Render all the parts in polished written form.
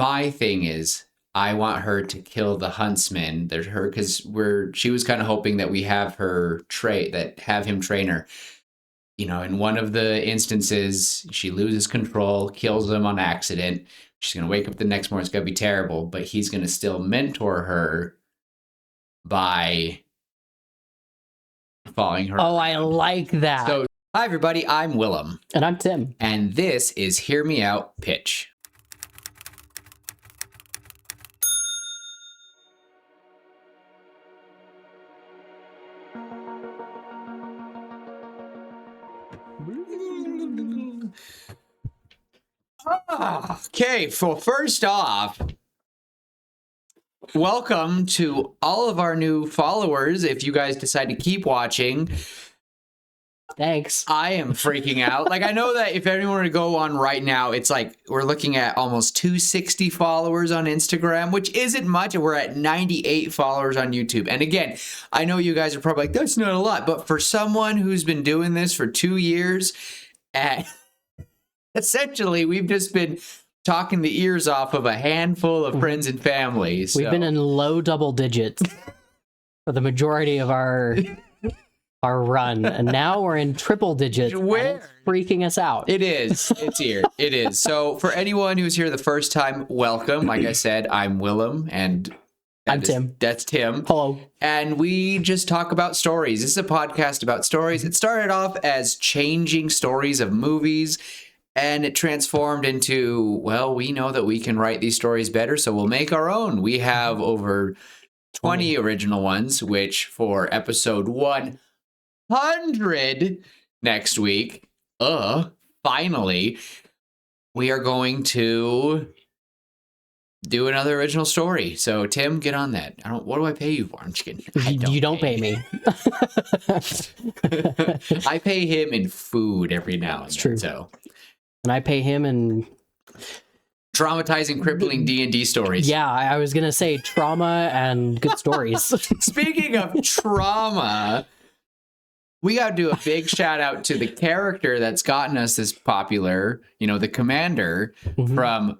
My thing is, I want her to kill the huntsman. There's her because she was kind of hoping that we have have him train her. In one of the instances, she loses control, kills him on accident. She's gonna wake up the next morning. It's gonna be terrible, but he's gonna still mentor her by following her. Oh, I like that. So, hi everybody, I'm Willem. And I'm Tim. And this is Hear Me Out Pitch. Okay, so first off, welcome to all of our new followers. If you guys decide to keep watching, thanks. I am freaking out. Like, I know that if anyone were to go on right now, it's like we're looking at almost 260 followers on Instagram, which isn't much. We're at 98 followers on YouTube. And again, I know you guys are probably like, that's not a lot. But for someone who's been doing this for 2 years, and essentially we've just been talking the ears off of a handful of friends and family. So. We've been in low double digits for the majority of our run, and now we're in triple digits. Where? It's freaking us out. It is. It's here. It is. So for anyone who's here the first time, welcome. Like I said, I'm Willem, and I'm Tim. That's Tim. Hello. And we just talk about stories. This is a podcast about stories. It started off as changing stories of movies, and it transformed into, well, we know that we can write these stories better, so we'll make our own. We have over 20 original ones, which for episode 100 next week, finally, we are going to do another original story. So, Tim, get on that. What do I pay you for? I'm just kidding. You don't pay me. I pay him in food every now and then. It's true. So. And I pay him in traumatizing, crippling D&D stories. Yeah, I was going to say trauma and good stories. Speaking of trauma, we got to do a big shout out to the character that's gotten us this popular, the commander from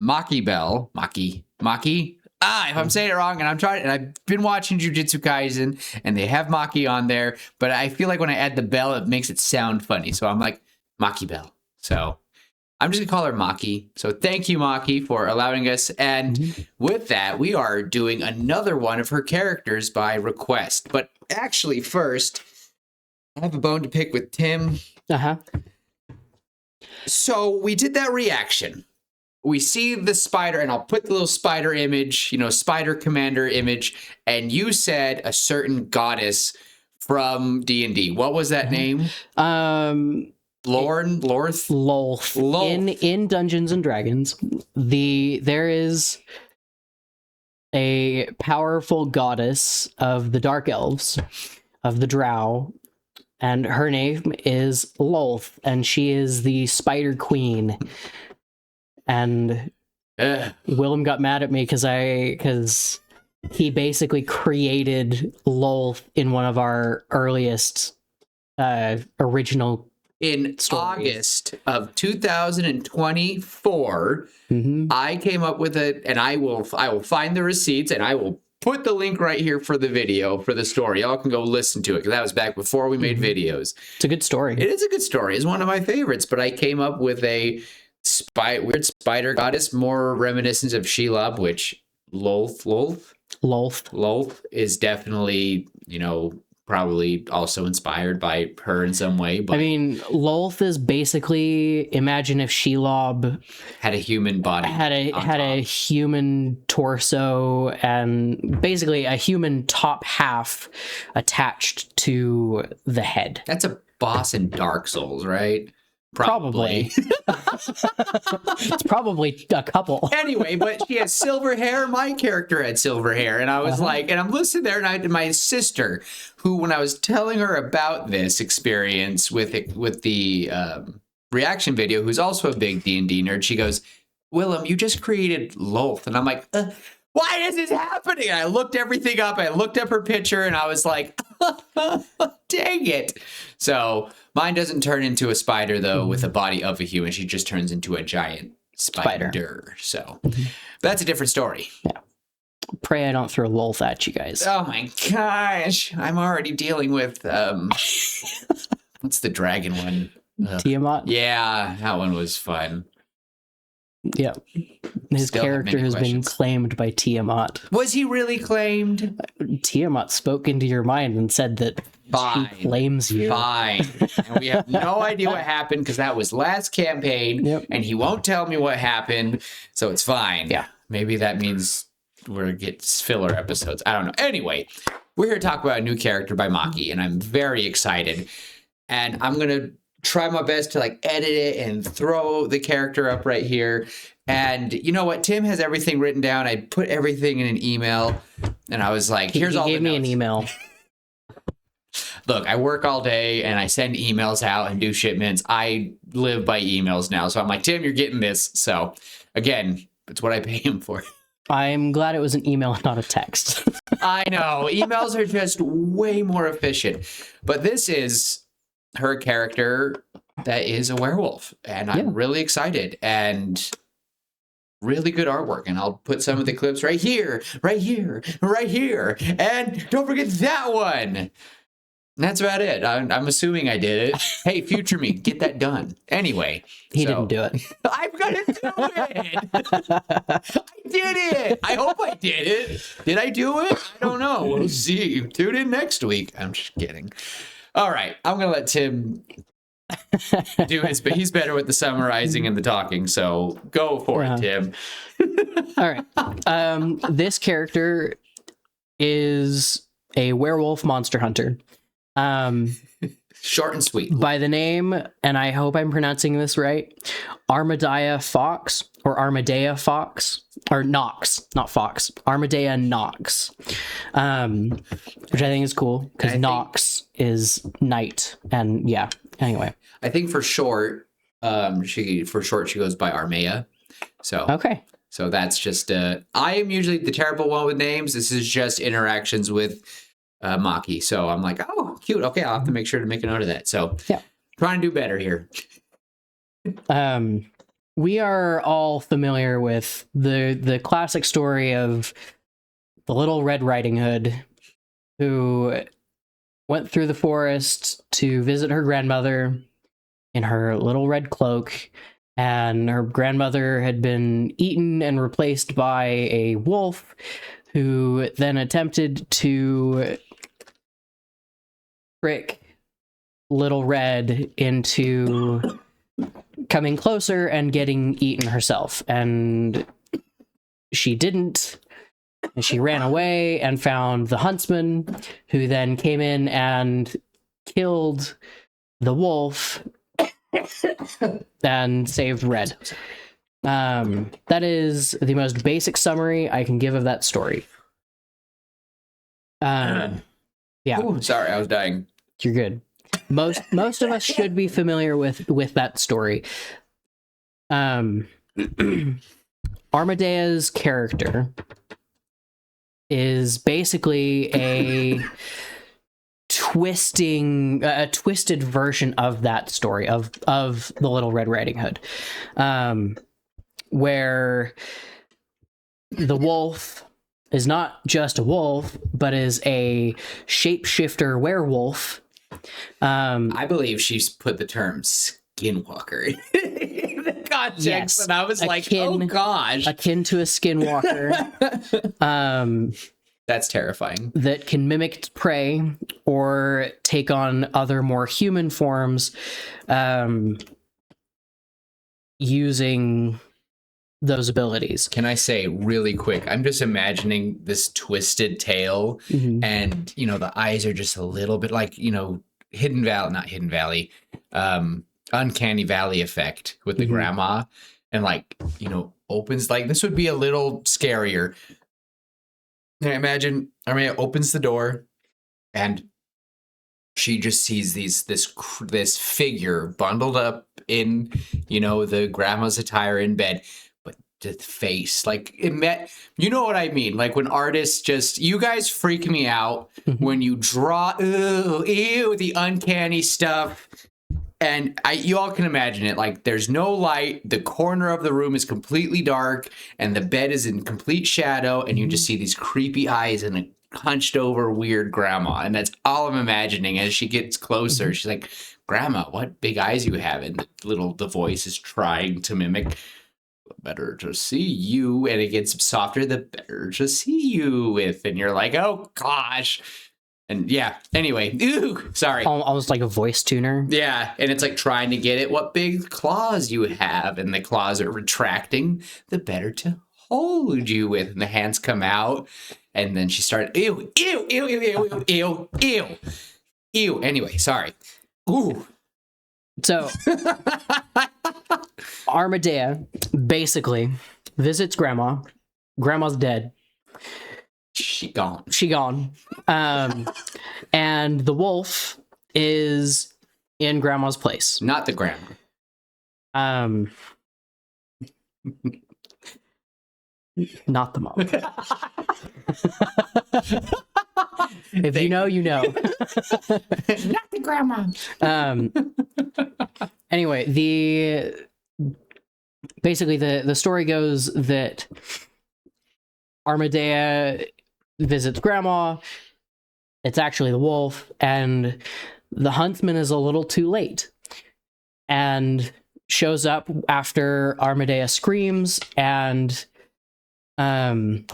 Maki Bell. Maki? If I'm saying it wrong, and I've been watching Jujutsu Kaisen, and they have Maki on there, but I feel like when I add the bell, it makes it sound funny. So I'm like, Maki Bell. So I'm just gonna call her Maki. So thank you, Maki, for allowing us. And with that, we are doing another one of her characters by request. But actually, first, I have a bone to pick with Tim. So we did that reaction. We see the spider, and I'll put the little spider image, spider commander image, and you said a certain goddess from D&D. What was that name? Lolth? In Dungeons and Dragons, there is a powerful goddess of the Dark Elves, of the Drow, and her name is Lolth, and she is the Spider Queen. And Willem got mad at me because he basically created Lolth in one of our earliest original in stories. August of 2024, I came up with it, and I will find the receipts, and I will put the link right here for the video for the story. Y'all can go listen to it, because that was back before we made videos. It's a good story. It is a good story. It's one of my favorites, but I came up with a weird spider goddess, more reminiscent of Shelob, which Lolth is definitely, probably also inspired by her in some way. But I mean, Lolth is basically, imagine if Shelob had a human body, had a human torso, and basically a human top half attached to the head. That's a boss in Dark Souls, right? Probably. It's probably a couple. Anyway, but she has silver hair. My character had silver hair. And I was like, and I'm listening there, and my sister, who, when I was telling her about this experience with the reaction video, who's also a big D&D nerd, she goes, Willem, you just created Lolth. And I'm like, why is this happening? And I looked everything up. I looked up her picture, and I was like, dang it. So mine doesn't turn into a spider, though, with a body of a human. She just turns into a giant spider. So that's a different story. Yeah. Pray I don't throw Lolth at you guys. Oh my gosh. I'm already dealing with what's the dragon one? Tiamat? Yeah, that one was fun. Yeah. His Still have character many has questions. been claimed by Tiamat. Was he really claimed? Tiamat spoke into your mind and said that Fine. she claims you. Fine. And we have no idea what happened because that was last campaign. Yep. And he won't tell me what happened. So it's fine. Yeah. Maybe that means we're get filler episodes. I don't know. Anyway, we're here to talk about a new character by Maki, and I'm very excited. And I'm going to try my best to like edit it and throw the character up right here. And you know what? Tim has everything written down. I put everything in an email, and I was like, here's all the notes. He gave me an email. Look, I work all day and I send emails out and do shipments. I live by emails now. So I'm like, Tim, you're getting this. So again, it's what I pay him for. I'm glad it was an email, not a text. I know. Emails are just way more efficient. But this is her character that is a werewolf. And I'm really excited. And really good artwork. And I'll put some of the clips right here, right here, right here. And don't forget that one. And that's about it. I'm assuming I did it. Hey, future me, get that done. Anyway. He didn't do it. I'm going to do it. I did it. I hope I did it. Did I do it? I don't know. We'll see. Tune in next week. I'm just kidding. All right. I'm going to let Tim do his, but he's better with the summarizing and the talking. So go for it, Tim. All right. This character is a werewolf monster hunter. Short and sweet. By the name, and I hope I'm pronouncing this right, Armadaya Fox, or Armadaya Fox, or Nox, not Fox, Armadaya Nox, which I think is cool, because Nox is night, and yeah, anyway. I think for short, she goes by Armaya, so. Okay. So that's just, I am usually the terrible one with names. This is just interactions with Maki. So I'm like, oh, cute. Okay, I'll have to make sure to make a note of that. So yeah, trying to do better here. We are all familiar with the classic story of the Little Red Riding Hood, who went through the forest to visit her grandmother in her little red cloak, and her grandmother had been eaten and replaced by a wolf, who then attempted to trick Little Red into coming closer and getting eaten herself. And she didn't. And she ran away and found the huntsman, who then came in and killed the wolf and saved Red. That is the most basic summary I can give of that story. Yeah. Ooh, sorry, I was dying. You're good. Most of us should be familiar with that story. Armadaya's character is basically a twisted version of that story of the Little Red Riding Hood, where the wolf is not just a wolf, but is a shapeshifter werewolf. I believe she's put the term skinwalker in the context, yes, and I was like, oh gosh. Akin to a skinwalker. That's terrifying. That can mimic prey or take on other more human forms, using those abilities. Can I say really quick, I'm just imagining this twisted tail, and the eyes are just a little bit like, Uncanny Valley effect with the grandma, and opens, like, this would be a little scarier. And I imagine Armaya opens the door and she just sees this figure bundled up in, the grandma's attire in bed, but the face, like, you know what I mean? Like when artists you guys freak me out when you draw, ew, the uncanny stuff. And you all can imagine it. Like, there's no light. The corner of the room is completely dark, and the bed is in complete shadow. And you just see these creepy eyes and a hunched over weird grandma. And that's all I'm imagining. As she gets closer, she's like, "Grandma, what big eyes you have?" And the voice is trying to mimic, "Better to see you." And it gets softer, "The better to see you with." And you're like, "Oh gosh." And yeah, anyway, sorry. Almost like a voice tuner. Yeah, and it's like trying to get it, "What big claws you have." And the claws are retracting, "The better to hold you with." And the hands come out, and then she started, "Ew, ew, ew, ew, ew, ew, ew, ew." Anyway, sorry. Ooh. So, Armadaya basically visits Grandma. Grandma's dead. She gone. And the wolf is in Grandma's place. Not the grandma. Not the mom. If you know, you know. Not the grandma. Anyway, the story goes that Armadaya visits Grandma. It's actually the wolf, and the huntsman is a little too late and shows up after Armadaya screams, and the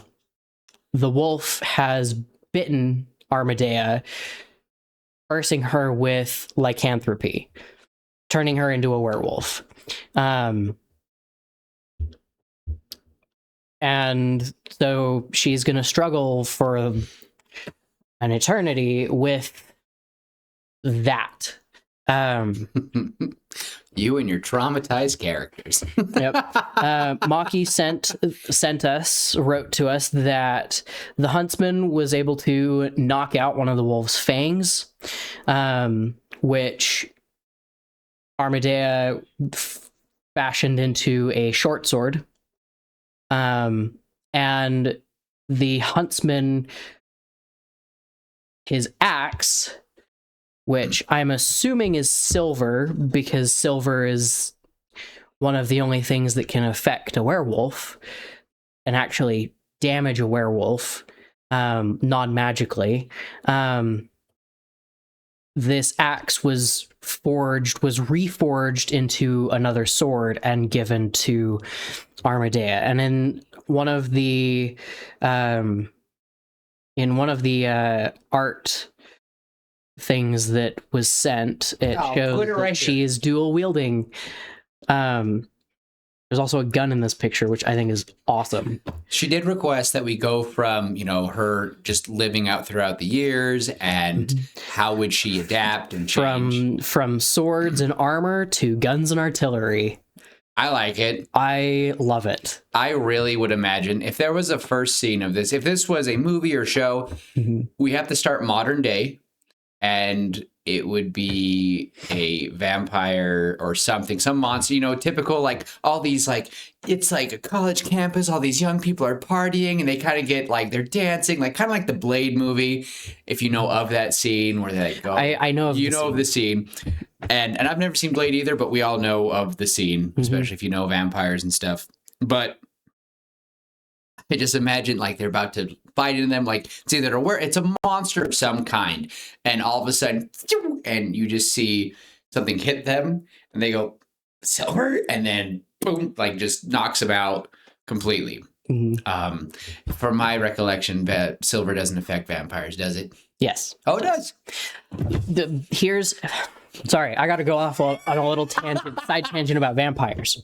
wolf has bitten Armadaya, cursing her with lycanthropy, turning her into a werewolf. And so she's going to struggle for an eternity with that. You and your traumatized characters. Yep. Maki wrote to us that the huntsman was able to knock out one of the wolf's fangs, which Armadaya fashioned into a short sword. And the huntsman, his axe, which I'm assuming is silver, because silver is one of the only things that can affect a werewolf and actually damage a werewolf non-magically. This axe was reforged into another sword and given to Armadaya. And in one of the art things that was sent, it shows that she is dual wielding. There's also a gun in this picture, which I think is awesome. She did request that we go from, her just living out throughout the years and how would she adapt and change. From swords and armor to guns and artillery. I like it. I love it. I really would imagine if there was a first scene of this, if this was a movie or show, we have to start modern day, and it would be a vampire or something, some monster, typical, like all these, like, it's like a college campus, all these young people are partying and they kind of get like, they're dancing, like kind of like the Blade movie, if you know of that scene where they go, I know of the scene. And I've never seen Blade either, but we all know of the scene, especially if you know vampires and stuff. But I just imagine like they're about to fight in them, like it's a monster of some kind, and all of a sudden, and you just see something hit them, and they go, "Silver," and then boom, like just knocks them out completely. From my recollection, that silver doesn't affect vampires, does it? Yes. Oh, it does. Sorry, I got to go off on a little side tangent about vampires.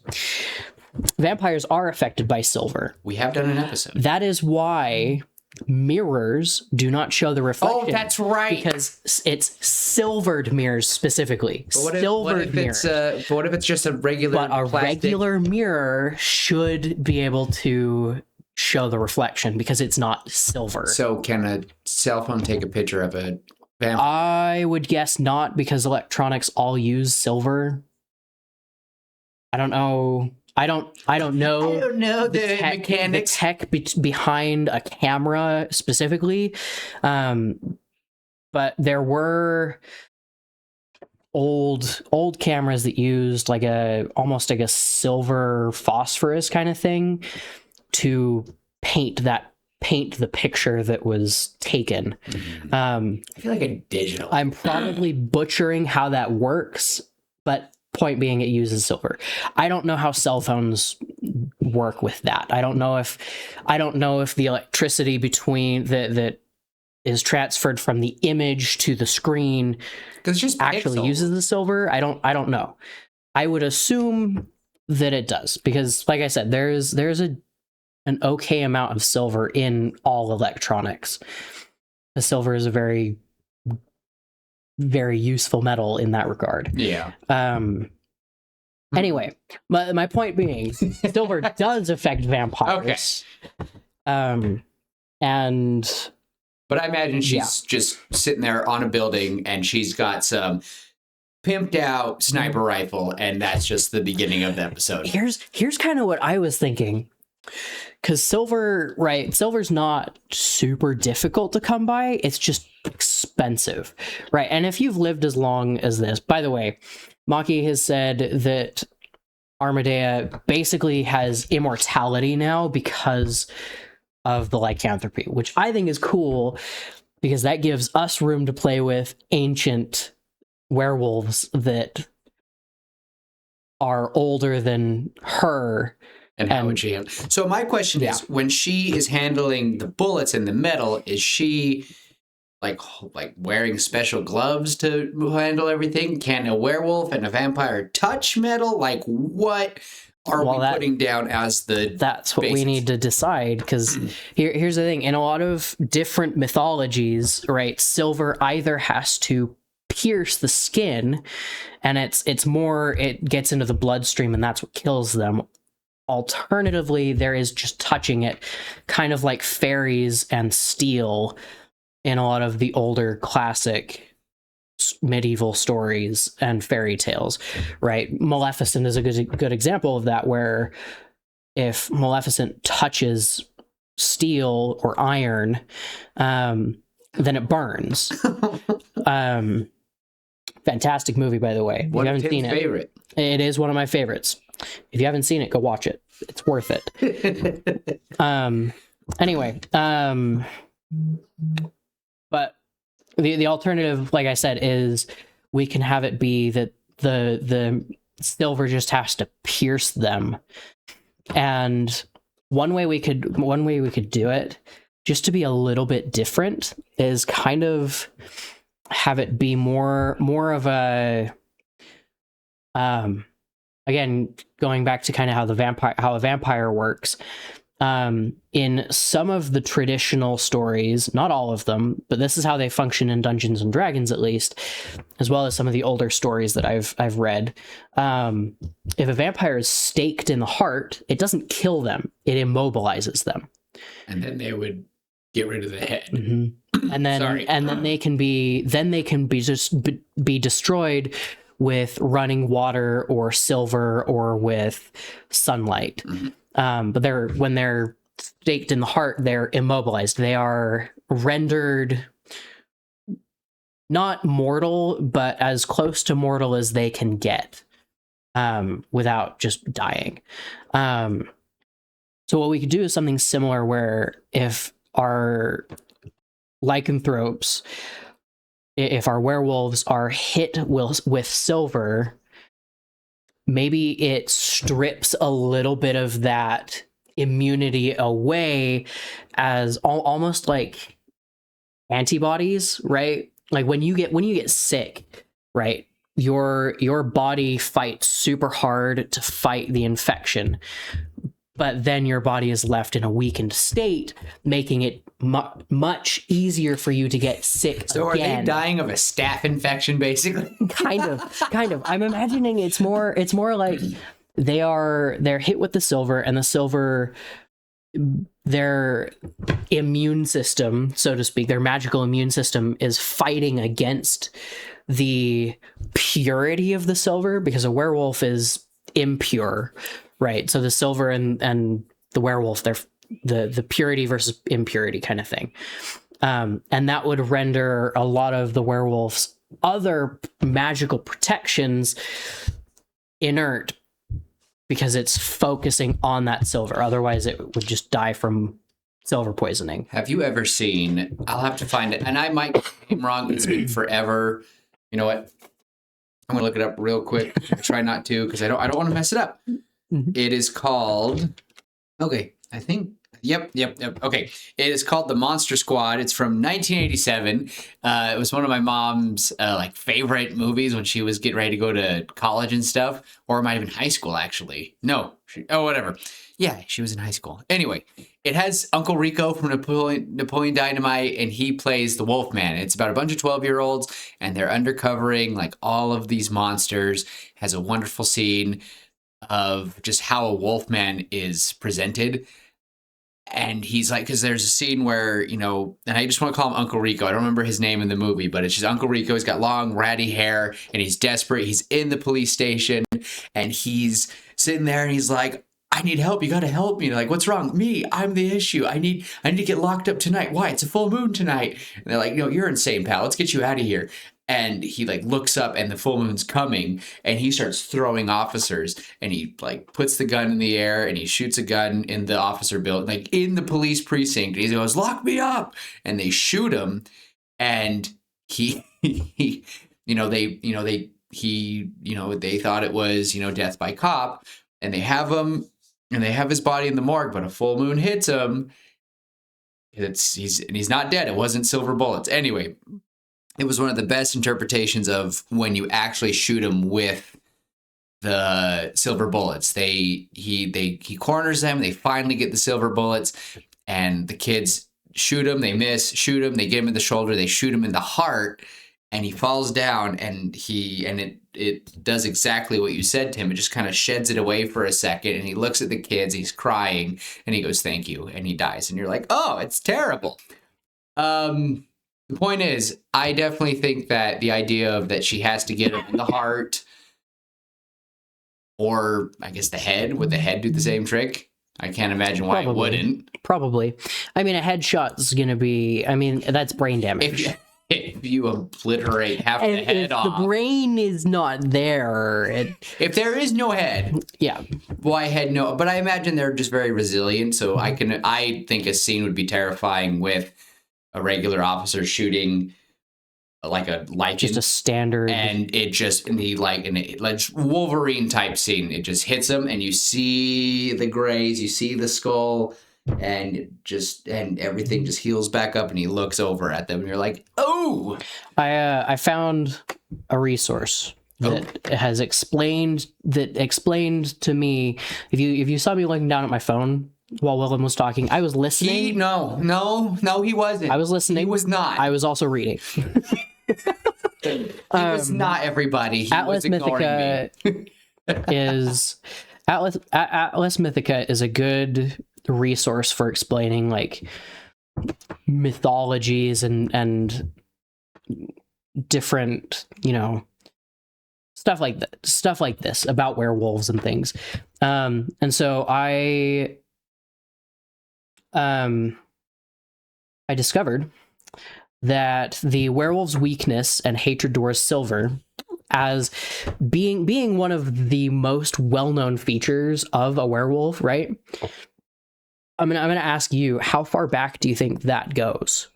Vampires are affected by silver. We have done an episode. That is why mirrors do not show the reflection. Oh, that's right. Because it's silvered mirrors specifically. What if it's just a regular plastic? Regular mirror should be able to show the reflection because it's not silver. So can a cell phone take a picture of a vampire? I would guess not, because electronics all use silver. I don't know. I don't know the mechanics. The tech behind a camera specifically, but there were old cameras that used like almost like a silver phosphorus kind of thing to paint the picture that was taken. I feel like a digital. I'm probably butchering how that works, but point being, it uses silver. I don't know how cell phones work with that. I don't know if the electricity between that is transferred from the image to the screen just actually pixels. uses the silver. I don't know. I would assume that it does, because like I said, there's an okay amount of silver in all electronics. The silver is a very, very useful metal in that regard. Yeah. Anyway, my point being, silver does affect vampires. Okay. And but I imagine she's just sitting there on a building and she's got some pimped out sniper rifle, and that's just the beginning of the episode. Here's kind of what I was thinking. Because silver's not super difficult to come by. It's just expensive, right? And if you've lived as long as this, by the way, Maki has said that Armadaya basically has immortality now because of the lycanthropy, which I think is cool, because that gives us room to play with ancient werewolves that are older than her. And how would she handle? So my question is, when she is handling the bullets in the metal, is she like wearing special gloves to handle everything? Can a werewolf and a vampire touch metal? Like, what are we putting down as the That's what we need to decide, because here's the thing. In a lot of different mythologies, right, silver either has to pierce the skin, and it gets into the bloodstream, and that's what kills them. Alternatively, there is just touching it, kind of like fairies and steel in a lot of the older classic medieval stories and fairy tales, right? Maleficent is a good example of that, where if Maleficent touches steel or iron, then it burns. Fantastic movie, by the way. If you haven't seen it, it is one of my favorites. If you haven't seen it, go watch it. It's worth it. Anyway, but the alternative, like I said, is we can have it be that the silver just has to pierce them. And one way we could do it, just to be a little bit different, is kind of have it be more of a again, going back to kind of how a vampire works. In some of the traditional stories, not all of them, but this is how they function in Dungeons and Dragons, at least, as well as some of the older stories that I've read. If a vampire is staked in the heart, it doesn't kill them; it immobilizes them, and then they would get rid of the head. Mm-hmm. And then they can be destroyed with running water or silver or with sunlight. Mm-hmm. But when they're staked in the heart, they're immobilized. They are rendered not mortal, but as close to mortal as they can get, without just dying. So what we could do is something similar, where if our lycanthropes, if our werewolves are hit with silver, maybe it strips a little bit of that immunity away, as almost like antibodies, right? Like when you get sick, right? Your body fights super hard to fight the infection, but then your body is left in a weakened state, making it much easier for you to get sick so again. Are they dying of a staph infection, basically? kind of. I'm imagining it's more like they're hit with the silver, and the silver, their immune system, so to speak, their magical immune system is fighting against the purity of the silver, because a werewolf is impure, right? So the silver and the werewolf, they're the purity versus impurity kind of thing. And that would render a lot of the werewolves other magical protections inert because it's focusing on that silver. Otherwise, it would just die from silver poisoning. Have you ever seen, I'll have to find it, and I might get the name wrong, it's been forever. You know what? I'm gonna look it up real quick. I try not to, because I don't want to mess it up. Mhm. It is called, okay, I think, yep. Okay, it is called The Monster Squad. It's from 1987. It was one of my mom's like favorite movies when she was getting ready to go to college and stuff, or it might have been high school actually. No, whatever. Yeah, she was in high school. Anyway, it has Uncle Rico from Napoleon Dynamite, and he plays the Wolfman. It's about a bunch of 12-year-olds, and they're undercovering like all of these monsters. Has a wonderful scene of just how a Wolfman is presented. And he's like, because there's a scene where, you know, and I just want to call him Uncle Rico. I don't remember his name in the movie, but it's just Uncle Rico. He's got long, ratty hair, and he's desperate. He's in the police station, and he's sitting there, and he's like, I need help. You got to help me. Like, what's wrong? Me. I'm the issue. I need to get locked up tonight. Why? It's a full moon tonight. And they're like, no, you're insane, pal. Let's get you out of here. And he like looks up, and the full moon's coming, and he starts throwing officers, and he like puts the gun in the air, and he shoots a gun in the officer building, like in the police precinct. And he goes, lock me up. And they shoot him. And they thought it was, death by cop, and they have him. And they have his body in the morgue, but a full moon hits him. He's not dead. It wasn't silver bullets. Anyway, it was one of the best interpretations of when you actually shoot him with the silver bullets. He corners them. They finally get the silver bullets, and the kids shoot him. They miss. Shoot him. They get him in the shoulder. They shoot him in the heart, and he falls down. And it does exactly what you said to him. It just kind of sheds it away for a second, and he looks at the kids, he's crying, and he goes, thank you, and he dies. And you're like, oh, it's terrible. The point is, I definitely think that the idea of that she has to get him in the heart, or I guess the head, would the head do the same trick? I can't imagine why it wouldn't. Probably. I mean, a headshot is going to be, that's brain damage. If you obliterate half the head off. If the brain is not there. If there is no head. Yeah. Why head no? But I imagine they're just very resilient. So I think a scene would be terrifying with a regular officer shooting like a lichen. Just a standard. And like Wolverine type scene. It just hits him, and you see the grays, you see the skull. And everything just heals back up, and he looks over at them, and you're like, oh! I found a resource that has explained to me. If you saw me looking down at my phone while Willem was talking, I was listening. No, he wasn't. I was listening. He was not. I was also reading. He was not everybody. He Atlas was ignoring Mythica me. Atlas Mythica is a good resource for explaining like mythologies and different stuff like this about werewolves and things, and so I discovered that the werewolf's weakness and hatred towards silver, as being one of the most well-known features of a werewolf, right? I'm gonna ask you, how far back do you think that goes?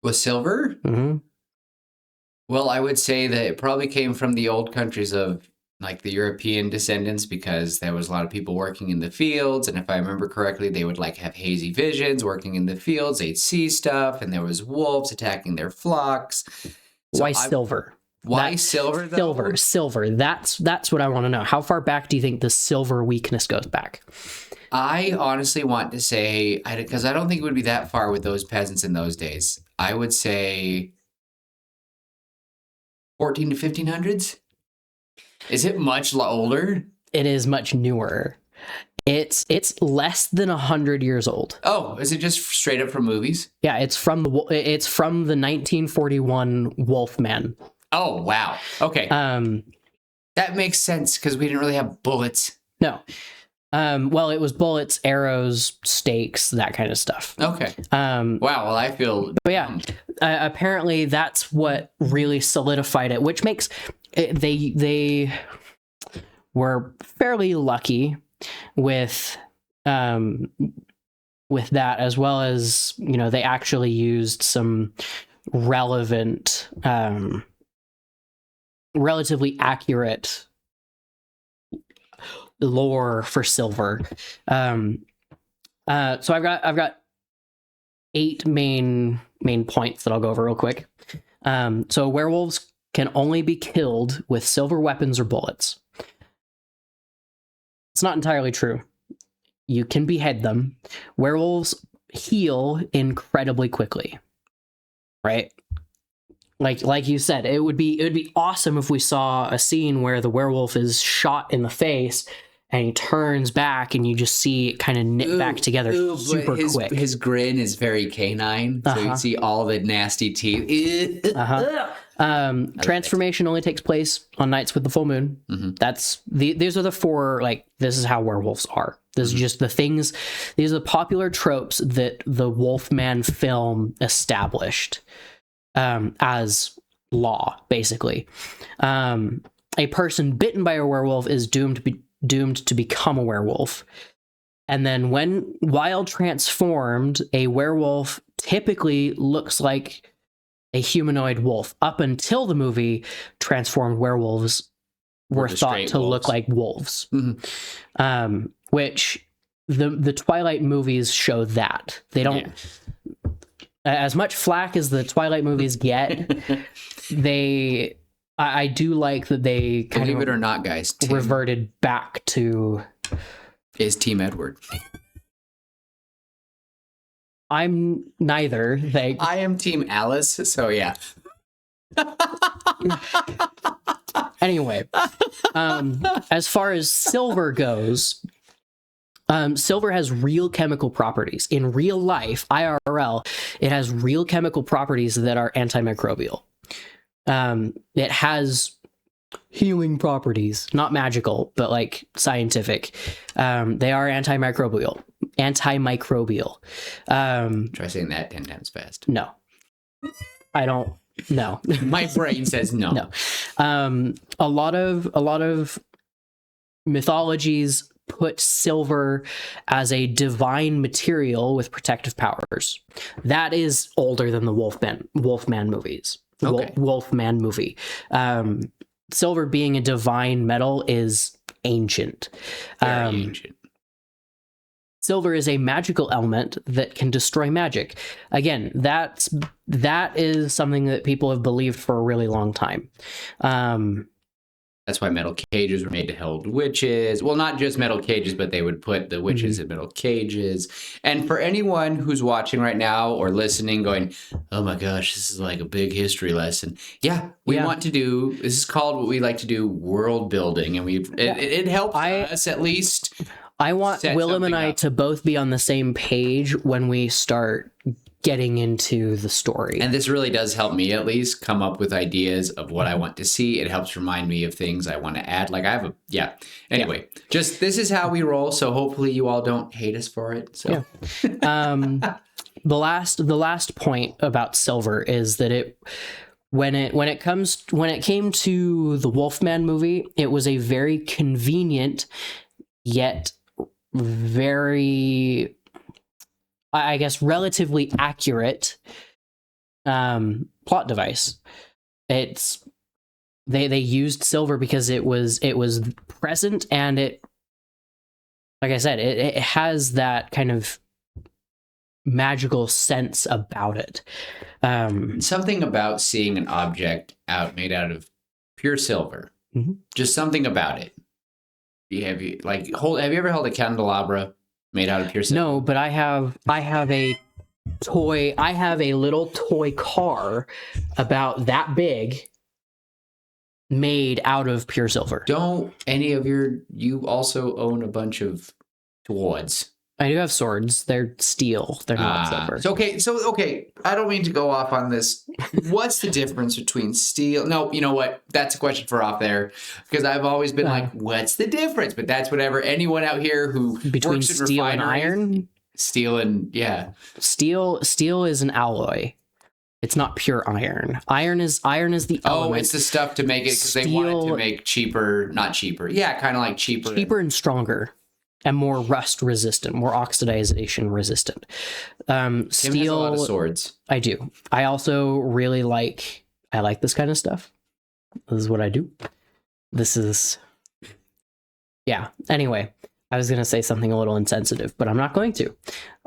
With silver? Mm-hmm. Well, I would say that it probably came from the old countries of like the European descendants, because there was a lot of people working in the fields, and if I remember correctly, they would like have hazy visions working in the fields. They'd see stuff, and there was wolves attacking their flocks. So Why silver? Why silver? Though? Silver. That's what I want to know. How far back do you think the silver weakness goes back? I honestly want to say, because I don't think it would be that far with those peasants in those days. I would say 14 to 1500s. Is it much older? It is much newer. It's less than 100 years old. Oh, is it just straight up from movies? Yeah, it's from the 1941 Wolfman. Oh wow. Okay. That makes sense because we didn't really have bullets. No. Well, it was bullets, arrows, stakes, that kind of stuff. Okay. Wow. Well, I feel. But yeah, apparently that's what really solidified it, which makes they were fairly lucky with that, as well as, you know, they actually used some relevant, relatively accurate lore for silver. So I've got 8 main points that I'll go over real quick. So werewolves can only be killed with silver weapons or bullets. It's not entirely true. You can behead them. Werewolves heal incredibly quickly, right? Like you said, it would be awesome if we saw a scene where the werewolf is shot in the face and he turns back and you just see it kind of knit back together super quick. His grin is very canine, so you see all the nasty teeth. Transformation only takes place on nights with the full moon. These are the 4, like, this is how werewolves are. This is just the things, these are the popular tropes that the Wolfman film established as law, basically. A person bitten by a werewolf is doomed to become a werewolf. And then while transformed, a werewolf typically looks like a humanoid wolf. Up until the movie, transformed werewolves were thought to look like wolves. Which the Twilight movies show that. They don't... As much flack as the Twilight movies get, I do like that they kind Believe of... it or not, guys, reverted back to... is Team Edward. I'm neither. I am Team Alice, so yeah. Anyway, as far as silver goes, silver has real chemical properties. In real life, IRL, it has real chemical properties that are antimicrobial. It has healing properties, not magical, but like scientific. They are antimicrobial. Try saying that 10 times fast. No. I don't. No. My brain says no. No. A lot of mythologies put silver as a divine material with protective powers. That is older than the Wolfman movies. Okay. Wolfman movie. Silver being a divine metal is ancient. Very ancient. Silver is a magical element that can destroy magic. Again, that is something that people have believed for a really long time. That's why metal cages were made to hold witches. Well, not just metal cages, but they would put the witches in metal cages. And for anyone who's watching right now or listening going, oh my gosh, this is like a big history lesson. Yeah, we want to do, this is called what we like to do, world building. And it helps us at least. I want Willem and I to both be on the same page when we start getting into the story. And this really does help me at least come up with ideas of what I want to see. It helps remind me of things I want to add. Like I have Anyway, just this is how we roll. So hopefully you all don't hate us for it. So the last point about silver is that when it came to the Wolfman movie, it was a very convenient yet very, I guess, relatively accurate plot device. It's they used silver because it was present, and it, like I said, it has that kind of magical sense about it. Something about seeing an object made out of pure silver. Just something about it. Have you ever held a candelabra made out of pure silver? No, but I have a little toy car about that big made out of pure silver. Don't any of you also own a bunch of swords? I do have swords. They're steel. They're not silver. Okay. I don't mean to go off on this. What's the difference between steel? No, you know what? That's a question for off there, because I've always been like, what's the difference? But that's whatever anyone out here who between works in steel and iron. Steel and Steel is an alloy. It's not pure iron. Iron is the element. Oh, it's the stuff to make it because they wanted to make cheaper, not cheaper. Yeah, kind of like cheaper. Cheaper and stronger. And more rust resistant, more oxidization resistant. Tim Steel. has a lot of swords. I do. I also really like. I like this kind of stuff. This is what I do. This is. Yeah. Anyway, I was gonna say something a little insensitive, but I'm not going to.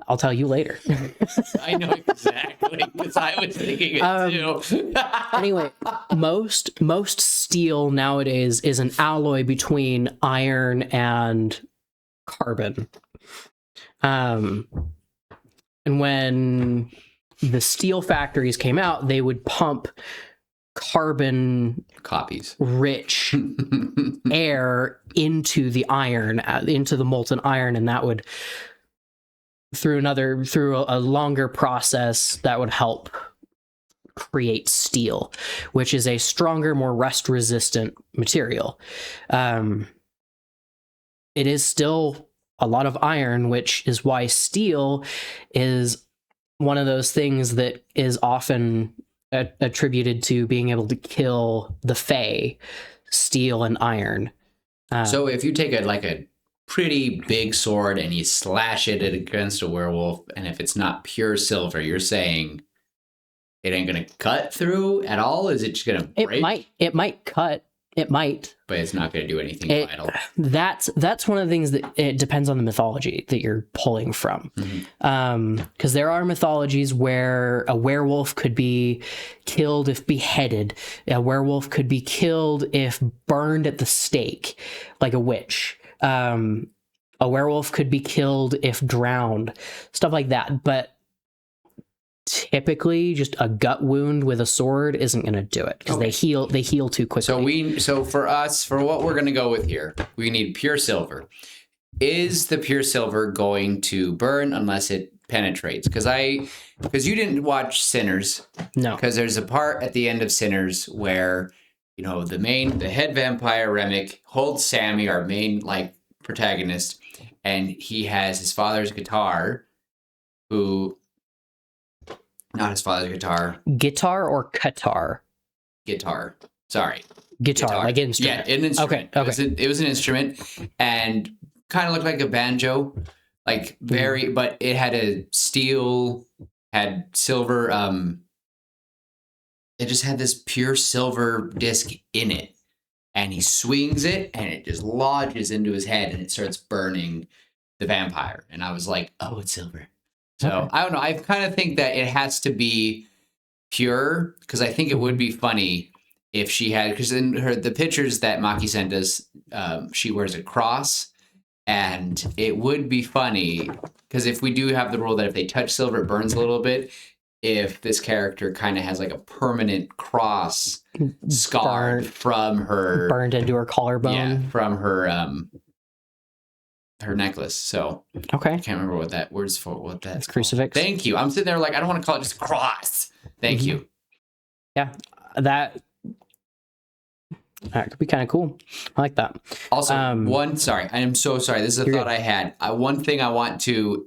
I'll tell you later. I know exactly because I was thinking it too. Anyway, most steel nowadays is an alloy between iron and carbon. And when the steel factories came out, they would pump carbon copies rich air into the iron, into the molten iron, and that would through a longer process that would help create steel, which is a stronger, more rust resistant material. It is still a lot of iron, which is why steel is one of those things that is often attributed to being able to kill the Fae, steel and iron. So if you take a pretty big sword and you slash it against a werewolf, and if it's not pure silver, you're saying it ain't gonna cut through at all? Is it just gonna break? It might cut. It might, but it's not going to do anything vital. That's one of the things that it depends on the mythology that you're pulling from. Because there are mythologies where a werewolf could be killed if beheaded. A werewolf could be killed if burned at the stake, like a witch. A werewolf could be killed if drowned, stuff like that. But typically just a gut wound with a sword isn't going to do it because they heal too quickly. So for us, for what we're going to go with here, we need pure silver. Is the pure silver going to burn unless it penetrates? Because you didn't watch Sinners. No. Because there's a part at the end of Sinners where, the head vampire Remick holds Sammy, our main protagonist, and he has his father's guitar, not his father's guitar. Guitar or Qatar? Guitar. Sorry. Guitar, like instrument. Yeah, an instrument. Okay. It was an instrument and kind of looked like a banjo. But it had had silver, it just had this pure silver disc in it. And he swings it and it just lodges into his head and it starts burning the vampire. And I was like, oh, it's silver. So okay. I don't know. I kind of think that it has to be pure because I think it would be funny if she had, because in the pictures that Maki sent us, she wears a cross, and it would be funny because if we do have the rule that if they touch silver, it burns a little bit. If this character kind of has a permanent cross scarred from her, burned into her collarbone, from her necklace. So okay, I can't remember what that word's for. What that's crucifix. Thank you. I'm sitting there I don't want to call it just a cross. Thank you. Yeah, that could be kind of cool. I like that. Also, I am so sorry. This is a thought I had. One thing I want to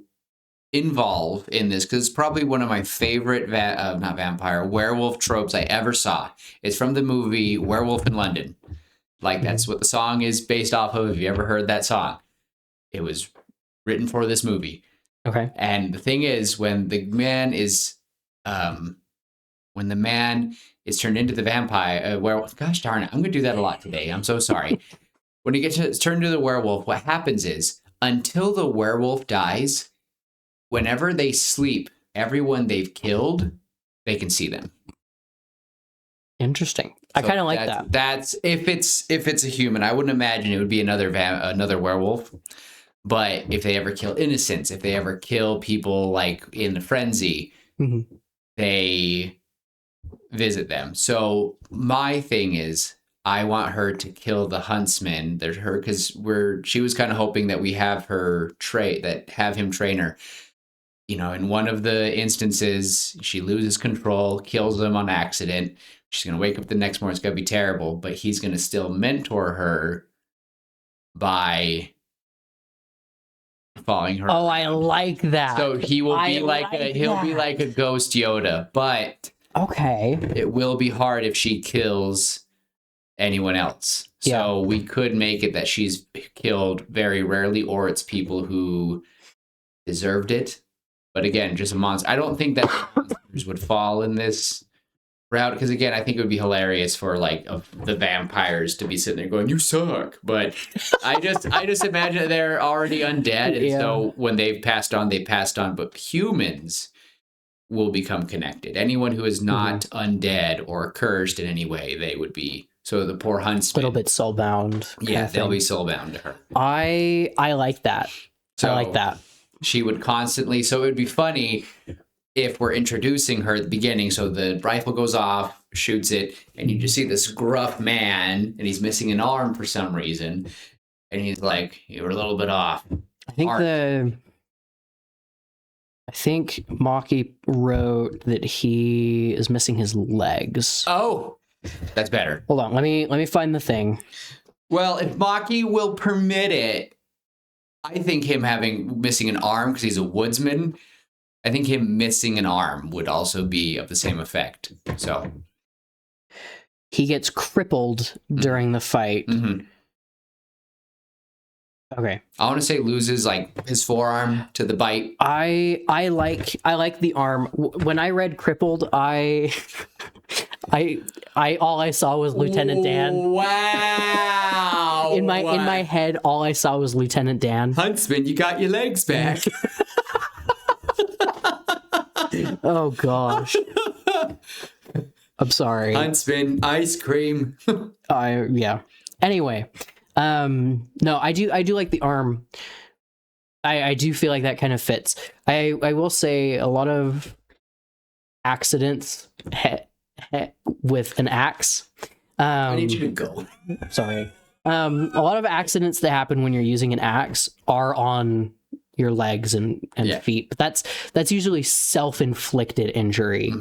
involve in this because it's probably one of my favorite werewolf tropes I ever saw. It's from the movie Werewolf in London. That's what the song is based off of. Have you ever heard that song? It was written for this movie. Okay. And the thing is, when the man is turned into the vampire, werewolf. Gosh darn it! I'm going to do that a lot today. I'm so sorry. When he gets turned into the werewolf, what happens is until the werewolf dies, whenever they sleep, everyone they've killed, they can see them. Interesting. I kind of like that. That's if it's a human. I wouldn't imagine it would be another werewolf. But if they ever kill innocents, if they ever kill people in the frenzy, they visit them. So my thing is, I want her to kill the huntsman. Because she was kind of hoping that we have him train her. In one of the instances, she loses control, kills him on accident. She's going to wake up the next morning. It's going to be terrible, but he's going to still mentor her by following her. Oh, I like that. So he will be like a ghost Yoda, but Okay. It will be hard if she kills anyone else. So we could make it that she's killed very rarely, or it's people who deserved it. But again, just a monster. I don't think that monsters would fall in this route, because again, I think it would be hilarious for like the vampires to be sitting there going, "You suck." But I just imagine that they're already undead, and so when they've passed on, they passed on. But humans will become connected. Anyone who is not undead or cursed in any way, they would be. So the poor huntsman, a little bit soulbound. Yeah, they'll be soulbound to her. I like that. So I like that. She would constantly. So it would be funny if we're introducing her at the beginning. So the rifle goes off, shoots it, and you just see this gruff man, and he's missing an arm for some reason, and he's like, "You were a little bit off." I think Maki wrote that he is missing his legs. Oh, that's better. Hold on, let me find the thing. Well, if Maki will permit it, I think him missing an arm because he's a woodsman, I think him missing an arm would also be of the same effect. So he gets crippled during the fight. Mm-hmm. Okay. I want to say loses like his forearm to the bite. I like the arm. When I read crippled, I all I saw was Lieutenant Dan. Wow. In my head, all I saw was Lieutenant Dan. Huntsman, you got your legs back. Oh gosh. I'm sorry. Huntsman, ice cream. Yeah. Anyway, no, I do like the arm. I do feel like that kind of fits. I will say a lot of accidents with an axe. I need you to go. Sorry. A lot of accidents that happen when you're using an axe are on your legs and feet, but that's usually self-inflicted injury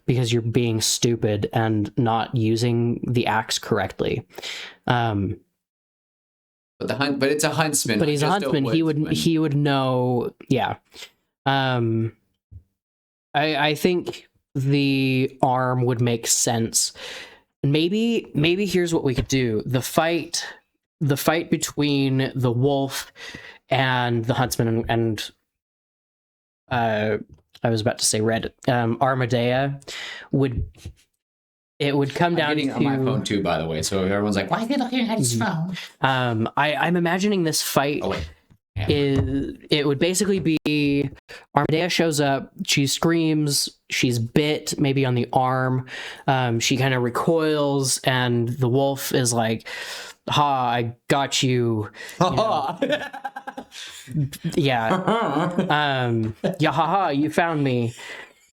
because you're being stupid and not using the axe correctly. But it's a huntsman. But he's a huntsman. He would know. Yeah. I think the arm would make sense. Maybe here's what we could do: the fight between the wolf and the huntsman and I was about to say red Armadaya would come down to on my phone too, by the way. So everyone's like, "Why are they looking at his phone?" I'm imagining this fight. Oh, wait. Yeah. It would basically be Armadaya shows up, she screams, she's bit maybe on the arm, she kind of recoils, and the wolf is like, "Ha, I got you." Yeah. Yeah, haha, you found me,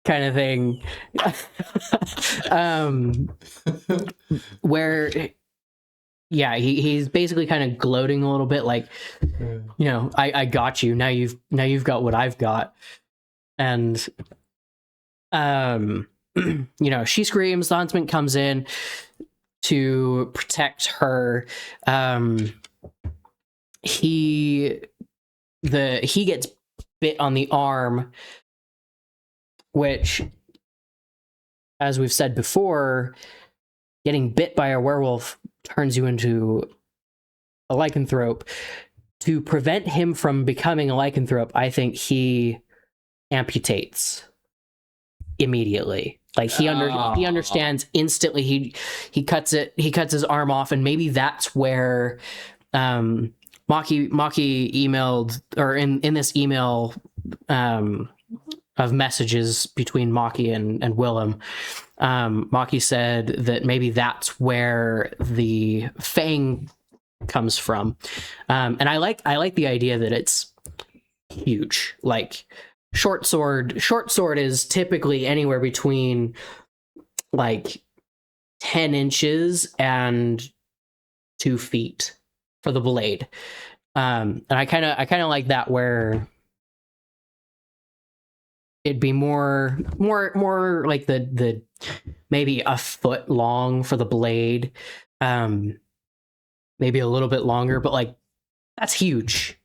kind of thing. Where yeah, he's basically kind of gloating a little bit, like, I got you. Now you've got what I've got. And she screams, the huntsman comes in to protect her. He gets bit on the arm, which, as we've said before, getting bit by a werewolf turns you into a lycanthrope. To prevent him from becoming a lycanthrope, I think he amputates immediately. Like he understands instantly. He cuts his arm off, and maybe that's where Maki emailed, or in this email of messages between Maki and Willem, Maki said that maybe that's where the fang comes from, and I like the idea that it's huge. Like short sword is typically anywhere between like 10 inches and 2 feet for the blade, and I kind of like that, where it'd be more like the maybe a foot long for the blade, maybe a little bit longer, but like that's huge,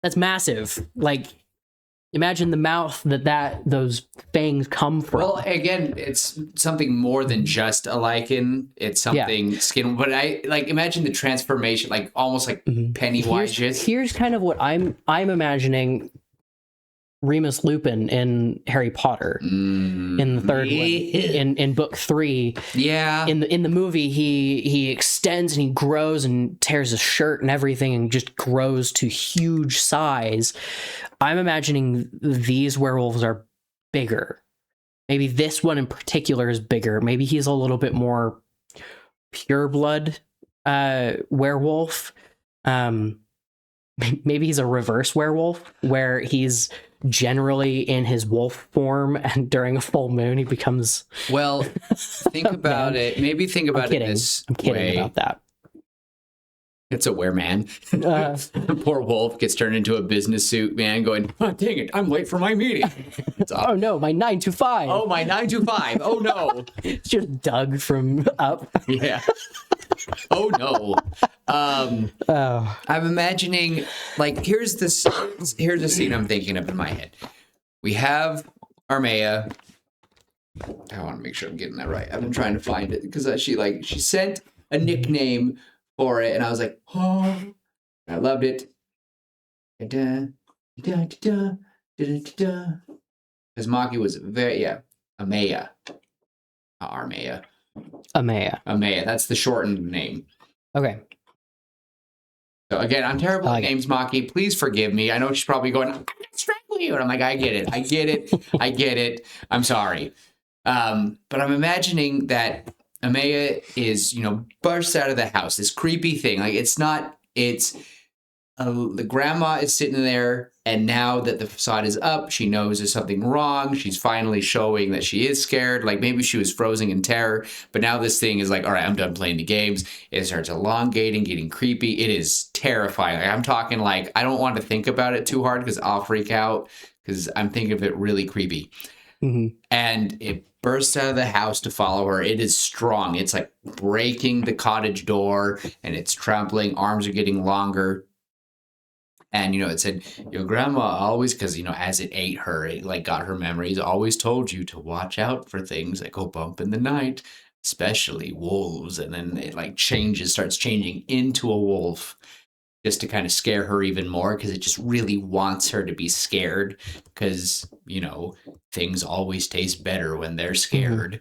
that's massive. Like imagine the mouth that those fangs come from. Well, again, it's something more than just a lichen. It's something skin. But I like imagine the transformation, like almost like Pennywise. Here's kind of what I'm imagining. Remus Lupin in Harry Potter in the third one, in book 3. Yeah. In the movie, he extends and he grows and tears his shirt and everything and just grows to huge size. I'm imagining these werewolves are bigger. Maybe this one in particular is bigger. Maybe he's a little bit more pureblood werewolf. Maybe he's a reverse werewolf where he's generally in his wolf form, and during a full moon he becomes. Well, think about it. Maybe think about it this I'm kidding way. about that. It's a wereman. The poor wolf gets turned into a business suit man going, oh, dang it, I'm late for my meeting. Oh no, my 9 to 5. Oh, my 9 to 5. Oh no. It's just Doug from Up. Yeah. Oh no. I'm imagining, like, here's the scene I'm thinking of in my head. We have Armaya. I want to make sure I'm getting that right. I've been trying to find it because she sent a nickname for it, and I was like, oh, I loved it. Because Maki was Armaya. Not Armaya. Armaya. That's the shortened name. Okay. So again, I'm terrible at names, Maki. Please forgive me. I know she's probably going, I'm going to strangle you. And I'm like, I get it. I'm sorry. But I'm imagining that Armaya is, bursts out of the house, this creepy thing. Like, the grandma is sitting there, and now that the facade is up, she knows there's something wrong. She's finally showing that she is scared. Like, maybe she was frozen in terror, but now this thing is like, all right, I'm done playing the games. It starts elongating, getting creepy. It is terrifying. Like, I'm talking like, I don't want to think about it too hard because I'll freak out because I'm thinking of it really creepy. Mm-hmm. And it bursts out of the house to follow her. It is strong. It's like breaking the cottage door, and it's trampling. Arms are getting longer. And, it said, your grandma always, because, as it ate her, it like got her memories, always told you to watch out for things that go bump in the night, especially wolves. And then it like starts changing into a wolf just to kind of scare her even more, because it just really wants her to be scared because, things always taste better when they're scared.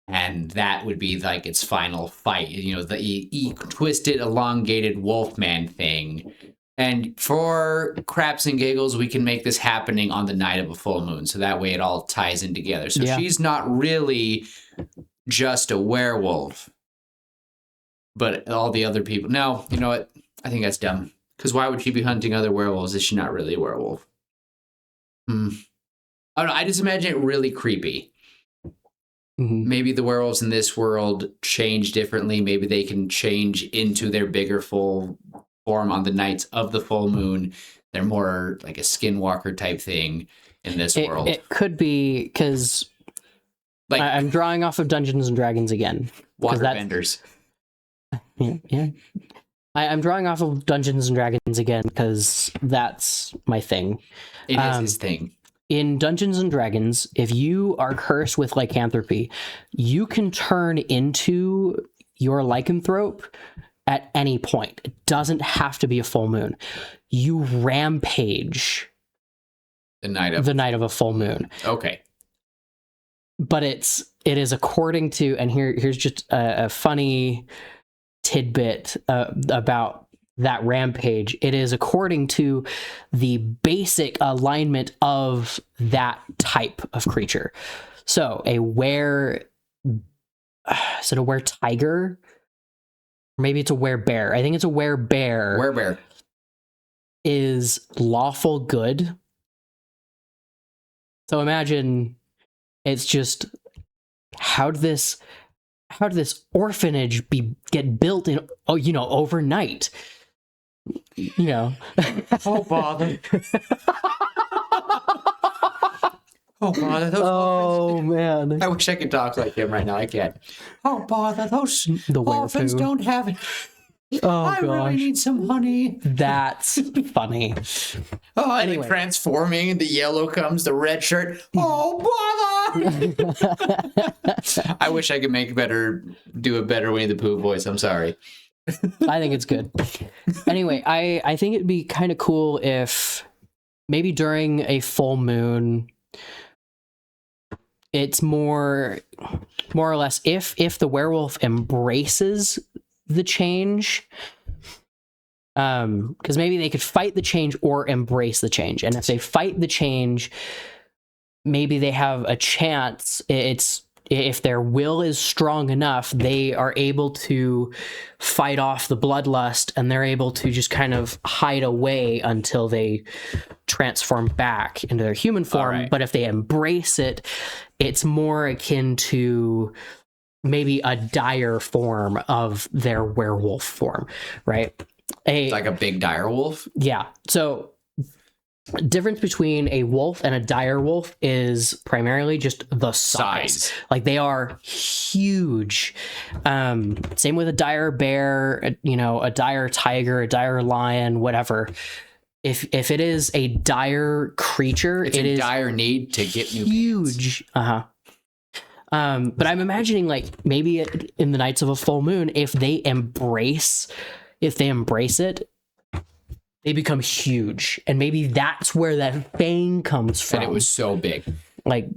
Mm-hmm. And that would be like its final fight, the twisted, elongated wolfman thing. And for craps and giggles, we can make this happening on the night of a full moon. So that way it all ties in together. So she's not really just a werewolf. But all the other people... No, you know what? I think that's dumb. Because why would she be hunting other werewolves if she's not really a werewolf? I don't know. I just imagine it really creepy. Mm-hmm. Maybe the werewolves in this world change differently. Maybe they can change into their bigger full form on the nights of the full moon. They're more like a skinwalker type thing in this world. It could be because I'm drawing off of Dungeons and Dragons again. Waterbenders. Yeah. I'm drawing off of Dungeons and Dragons again because that's my thing. It is his thing. In Dungeons and Dragons, if you are cursed with lycanthropy, you can turn into your lycanthrope at any point. It doesn't have to be a full moon. You rampage the night of a full moon. Okay. But it is according to, and here's just a funny tidbit about that rampage. It is according to the basic alignment of that type of creature. So is it a were-tiger? Maybe it's a were-bear. I think it's a were-bear. Were-bear is lawful good. So imagine it's just how did this orphanage get built in overnight? Oh bother. Oh bother. Oh man. I wish I could talk like him right now. I can't. Oh bother. Those orphans don't have it. Oh I really gosh, need some honey. that's funny. Oh, and Anyway. like transforming, the yellow comes, the red shirt. Oh, bother! I wish I could do a better Winnie the Pooh voice. I'm sorry. I think it's good. Anyway, I think it'd be kind of cool if maybe during a full moon, it's more or less if the werewolf embraces the change, because maybe they could fight the change or embrace the change, and if they fight the change, maybe they have a chance. It's if their will is strong enough, they are able to fight off the bloodlust, and they're able to just kind of hide away until they transform back into their human form. Right. But if they embrace it, it's more akin to maybe a dire form of their werewolf form, right? It's like a big dire wolf. Yeah. So difference between a wolf and a dire wolf is primarily just the size. Like they are huge. Same with a dire bear, a dire tiger, a dire lion, whatever. If it is a dire creature, it's it in is dire need to get new huge. But I'm imagining like maybe in the nights of a full moon, if they embrace it, they become huge, and maybe that's where that fang comes from. And it was so big, like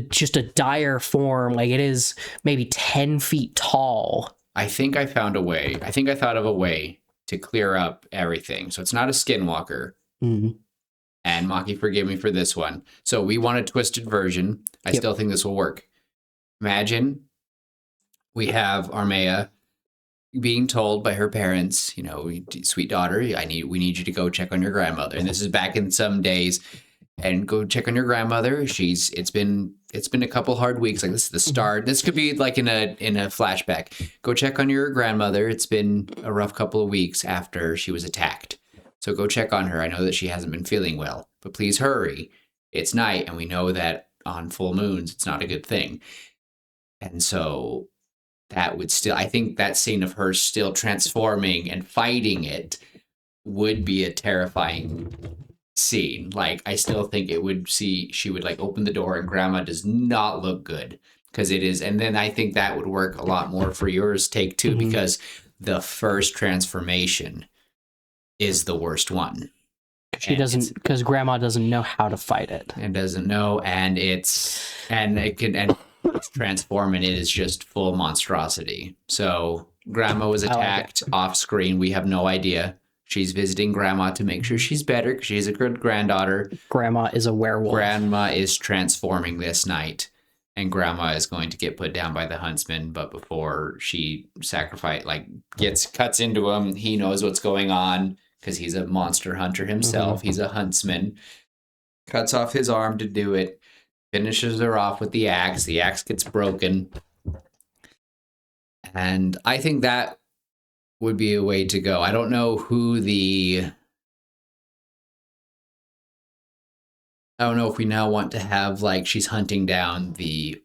just a dire form. Like it is maybe 10 feet tall. I think I found a way. I think I thought of a way to clear up everything. So it's not a skinwalker. Mm-hmm. And Maki, forgive me for this one. So we want a twisted version. I still think this will work. Imagine we have Armaya being told by her parents, sweet daughter, we need you to go check on your grandmother. And this is back in some days, and go check on your grandmother. It's been a couple hard weeks. Like this is the start. This could be like in a flashback. Go check on your grandmother. It's been a rough couple of weeks after she was attacked. So go check on her. I know that she hasn't been feeling well, but please hurry. It's night, and we know that on full moons, it's not a good thing. And so that would still, I think that scene of her still transforming and fighting it would be a terrifying scene. Like, I still think she would like open the door, and grandma does not look good because it is. And then I think that would work a lot more for yours take too, because the first transformation is the worst one. Because grandma doesn't know how to fight it. And doesn't know. And it's transform, and it is just full monstrosity. So grandma was attacked off screen. We have no idea. She's visiting grandma to make sure she's better because she's a good granddaughter. Grandma is a werewolf. Grandma is transforming this night, and grandma is going to get put down by the huntsman. But before she cuts into him, he knows what's going on because he's a monster hunter himself. He's a huntsman. Cuts off his arm to do it. Finishes her off with the axe. The axe gets broken. And I think that would be a way to go. I don't know if we now want to have, like, she's hunting down the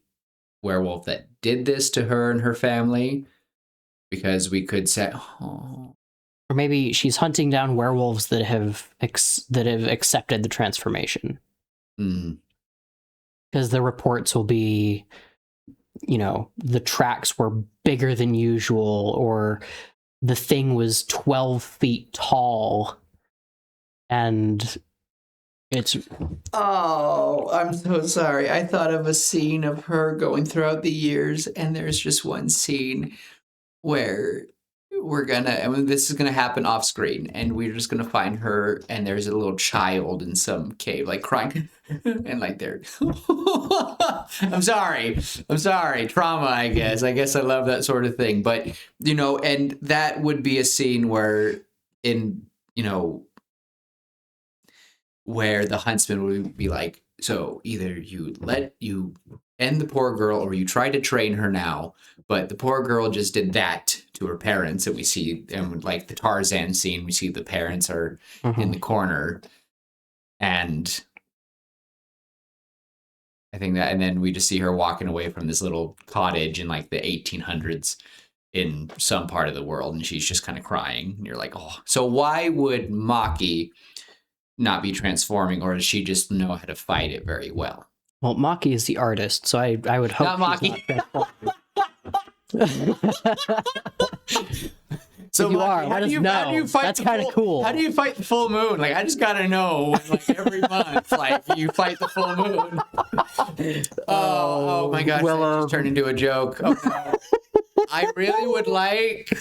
werewolf that did this to her and her family, because we could say, or maybe she's hunting down werewolves that have accepted the transformation. Because the reports will be, the tracks were bigger than usual, or the thing was 12 feet tall, and it's... Oh, I'm so sorry. I thought of a scene of her going throughout the years, and there's just one scene where this is gonna happen off screen, and we're just gonna find her, and there's a little child in some cave, like crying, and like they're, I'm sorry, trauma, I guess I love that sort of thing, but and that would be a scene where where the huntsman would be like, so either you end the poor girl, or you try to train her now, but the poor girl just did that to her parents. And we see, and like the Tarzan scene, we see the parents are in the corner, and I think that, and then we just see her walking away from this little cottage in like the 1800s. in some part of the world, and she's just kind of crying. And you're like, oh, so why would Maki not be transforming, or does she just know how to fight it very well? Well, Maki is the artist, so I would hope Not she's Maki. not So if you are, let us know. That's kind of cool. How do you fight the full moon? Like, I just gotta know. Like every month, like you fight the full moon. Oh my gosh, that just turned into a joke. Okay. I really would like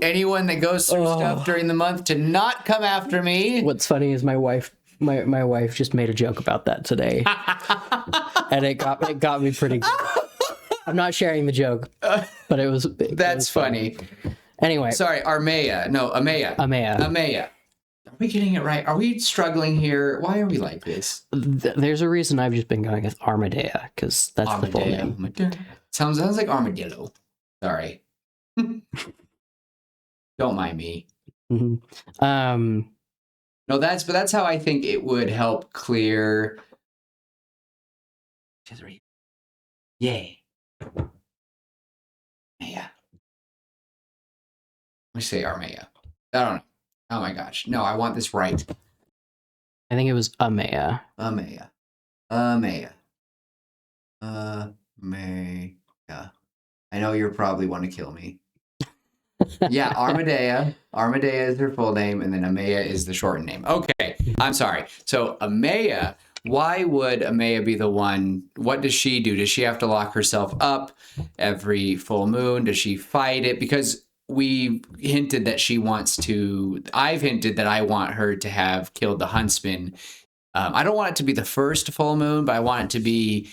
anyone that goes through stuff during the month to not come after me. What's funny is my wife just made a joke about that today, and it got me pretty good. I'm not sharing the joke, but it was. That's funny. Anyway, sorry, Armaya. No, Armaya. Armaya. Are we getting it right? Are we struggling here? Why are we like this? There's a reason I've just been going with Armadaya, because that's the full name. Sounds like armadillo. Sorry. Don't mind me. Mm-hmm. No, that's how I think it would help clear. Yeah. Yeah. Let me say Armaya. I don't know. Oh my gosh. No, I want this right. I think it was Armaya. Armaya. I know you probably want to kill me. Yeah, Armadaya. Armadaya is her full name, and then Armaya is the shortened name. Okay, I'm sorry. So Armaya, why would Armaya be the one? What does she do? Does she have to lock herself up every full moon? Does she fight it? Because we hinted that she wants to. I've hinted that I want her to have killed the huntsman. I don't want it to be the first full moon, but I want it to be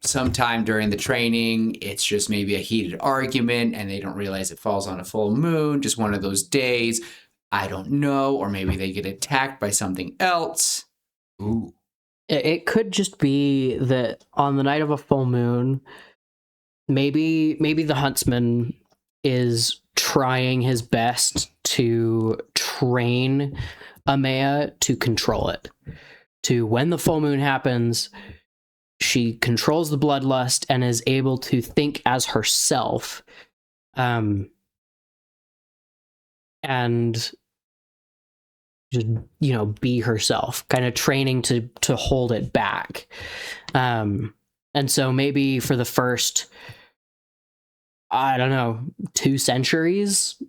sometime during the training. It's just maybe a heated argument and they don't realize it falls on a full moon, just one of those days. I don't know. Or maybe they get attacked by something else. Ooh. It could just be that on the night of a full moon, maybe the huntsman is trying his best to train Armaya to control it. To when the full moon happens, she controls the bloodlust and is able to think as herself, and just, be herself, kind of training to hold it back. And so maybe for the first, I don't know, 2 centuries,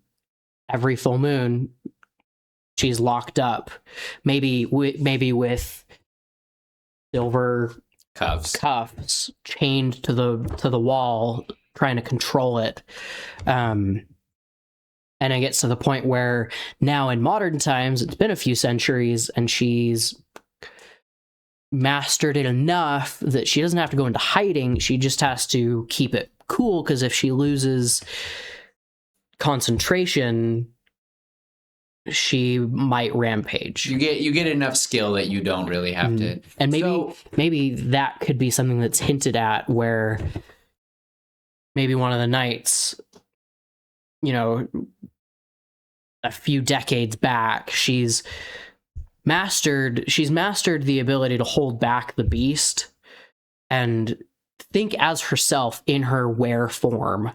every full moon, she's locked up, maybe with silver cuffs chained to the wall, trying to control it. And it gets to the point where now in modern times, it's been a few centuries, and she's mastered it enough that she doesn't have to go into hiding. She just has to keep it cool, because if she loses concentration, she might rampage. You get enough skill that you don't really have to. And maybe that could be something that's hinted at, where maybe one of the knights, a few decades back, she's mastered the ability to hold back the beast and think as herself in her were form.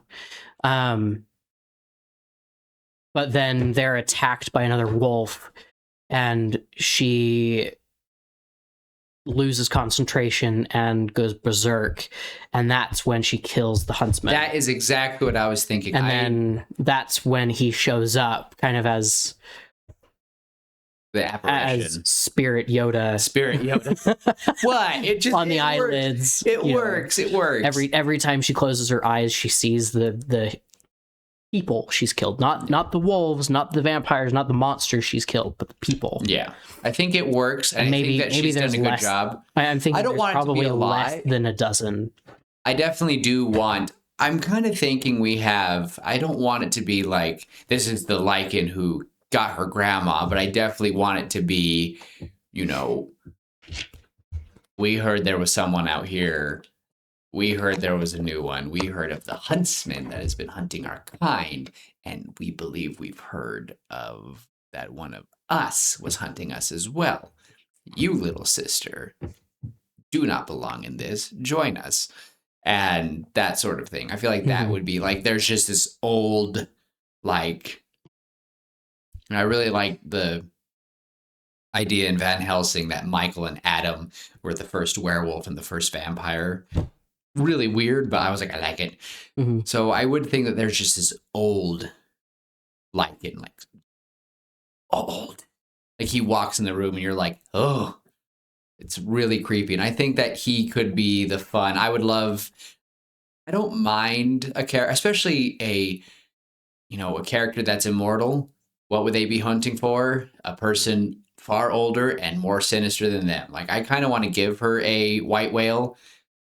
But then they're attacked by another wolf, and she loses concentration and goes berserk, and that's when she kills the huntsman. That is exactly what I was thinking. And then that's when he shows up, kind of as the apparition, as Spirit Yoda. What? It just on the eyelids. It works. It works. Every time she closes her eyes, she sees the people she's killed, not the wolves, not the vampires, not the monsters she's killed, but the people. Yeah, I think it works, and maybe I think that she's done a good job. I'm thinking I don't want probably it to be a less lie. than a dozen. I definitely do want. I'm kind of thinking we have. I don't want it to be like this is the Lycan who got her grandma, but I definitely want it to be, we heard there was someone out here. We heard there was a new one. We heard of the huntsman that has been hunting our kind, and we believe we've heard of that one of us was hunting us as well. You, little sister, do not belong in this. Join us. and that sort of thing. I feel like that would be like, there's just this old, like, and I really like the idea in Van Helsing that Michael and Adam were the first werewolf and the first vampire. Really weird, but I was like, I like it. So I would think that there's just this old Lycan, like old. Like he walks in the room and you're like, oh, it's really creepy. And I think that he could be the fun. I don't mind a character, especially a character that's immortal. What would they be hunting for? A person far older and more sinister than them. Like, I kind of want to give her a white whale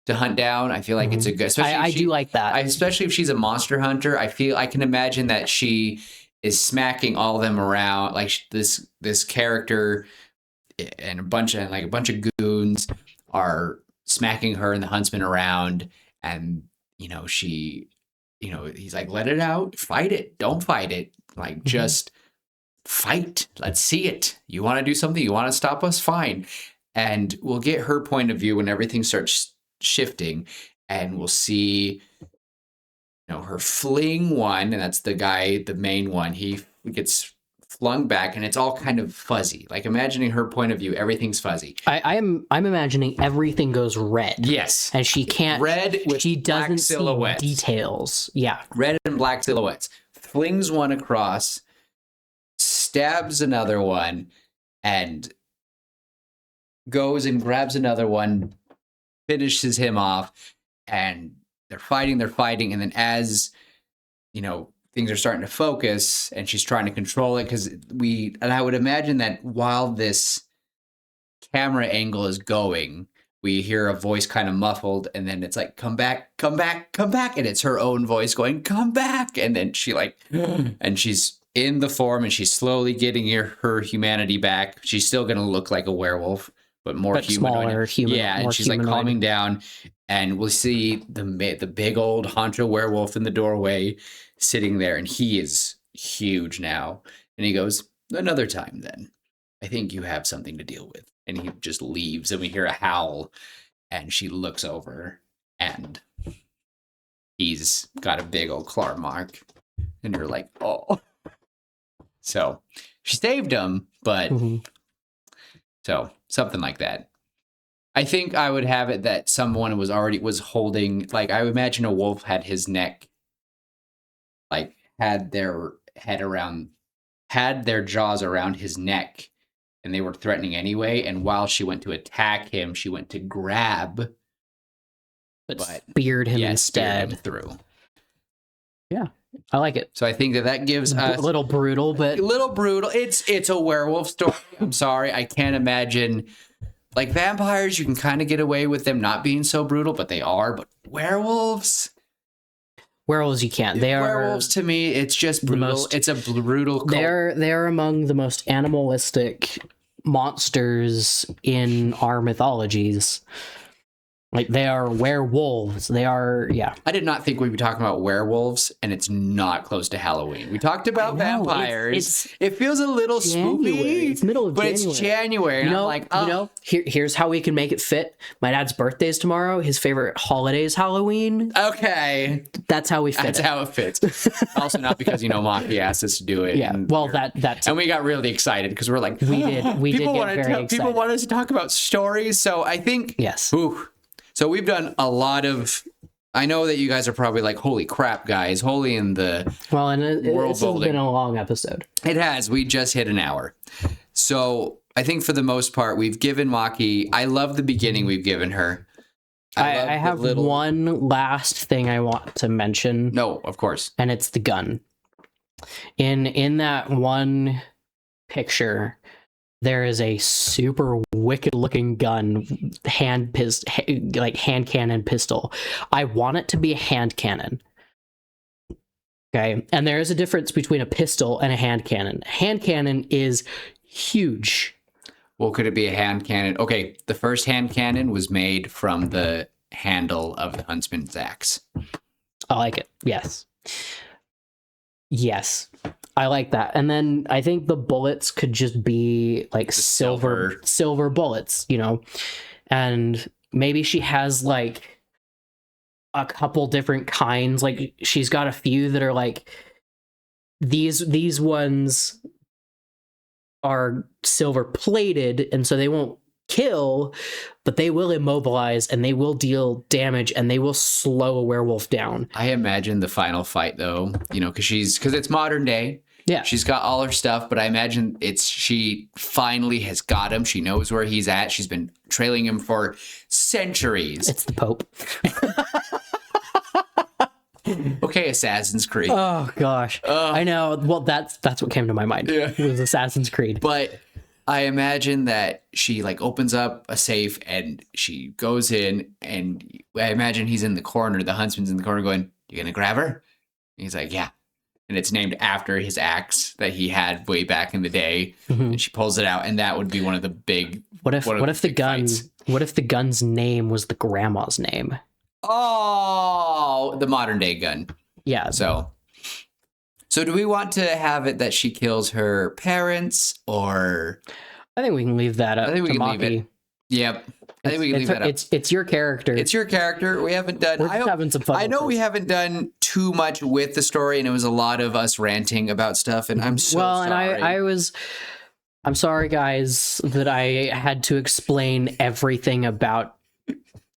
to hunt down. I feel like it's a good, especially I do like that. Especially if she's a monster hunter. I can imagine that she is smacking all of them around. Like this character and a bunch of goons are smacking her and the huntsman around, and he's like, let it out, fight it, don't fight it, like just fight, let's see it. You want to do something, you want to stop us, fine. And we'll get her point of view when everything starts shifting, and we'll see her fling one, and that's the guy, the main one. He gets flung back, and it's all kind of fuzzy. Like, imagining her point of view, everything's fuzzy. I'm imagining everything goes red. Yes, and she can't. Red with she doesn't silhouettes. See details. Yeah, red and black silhouettes. Flings one across, stabs another one, and goes and grabs another one, finishes him off, and they're fighting, and then as things are starting to focus and she's trying to control it, and I would imagine that while this camera angle is going, we hear a voice kind of muffled, and then it's like, come back, come back, come back, and it's her own voice going, come back, and then she and she's in the form, and she's slowly getting her humanity back. She's still going to look like a werewolf, but more humanoid. Yeah, and she's humanoid. Like calming down, and we'll see the big old honcho werewolf in the doorway sitting there, and he is huge now. And he goes, another time then. I think you have something to deal with. And he just leaves, and we hear a howl, and she looks over, and he's got a big old claw mark, and you're like, oh. So she saved him, but so something like that. I think I would have it that someone was holding, like, I would imagine a wolf had his neck, like, had their jaws around his neck, and they were threatening anyway. And while she went to attack him, she went to grab, but speared him instead. Speared him through. Yeah, I like it. So I think that gives us a little brutal, but a little brutal. It's a werewolf story. I'm sorry, I can't imagine. Like, vampires, you can kind of get away with them not being so brutal, but they are. But werewolves, you can't. They are werewolves to me. It's just brutal. It's a brutal cult. They're among the most animalistic monsters in our mythologies. Like, they are werewolves. They are, yeah. I did not think we'd be talking about werewolves, and it's not close to Halloween. We talked about vampires. It feels a little spooky. It's middle of January. But it's January, and I'm like, oh. Here's how we can make it fit. My dad's birthday is tomorrow. His favorite holiday is Halloween. Okay. That's how we fit. That's how it fits. Also, not because, Maki asked us to do it. Yeah, well, that's... And we got really excited, because we're like... We did get very excited. People want us to talk about stories, so I think... Yes. Ooh, so we've done a lot of... I know that you guys are probably like, holy crap, guys. Holy in the Well, and this has been a long episode. It has. We just hit an hour. So I think for the most part, we've given Maki... I love the beginning we've given her. I have one last thing I want to mention. No, of course. And it's the gun. In that one picture... There is a super wicked looking gun, hand cannon pistol. I want it to be a hand cannon. Okay. And there is a difference between a pistol and a hand cannon. Hand cannon is huge. Well, could it be a hand cannon? Okay. The first hand cannon was made from the handle of the huntsman's axe. I like it. Yes. Yes. I like that. And then I think the bullets could just be like silver bullets, and maybe she has like a couple different kinds. Like she's got a few that are like these ones are silver plated, and so they won't kill, but they will immobilize and they will deal damage and they will slow a werewolf down. I imagine the final fight though, because it's modern day. Yeah. She's got all her stuff, but I imagine she finally has got him. She knows where he's at. She's been trailing him for centuries. It's the Pope. Okay, Assassin's Creed. Oh gosh. I know. Well, that's what came to my mind. Yeah. It was Assassin's Creed. But I imagine that she like opens up a safe and she goes in, and I imagine he's in the corner. The huntsman's in the corner going, "You gonna grab her?" And he's like, "Yeah." And it's named after his axe that he had way back in the day. And she pulls it out, and that would be one of the big. What if the gun's name was the grandma's name? Oh, the modern day gun. Yeah. So do we want to have it that she kills her parents, or? I think we can leave that up. I think we to can leave Maki. it. Yep. I think we can leave that up. It's your character. It's your character. We haven't done. We're just having some fun. I know we haven't done too much with the story, and it was a lot of us ranting about stuff. And I'm so sorry. And I'm sorry, guys, that I had to explain everything about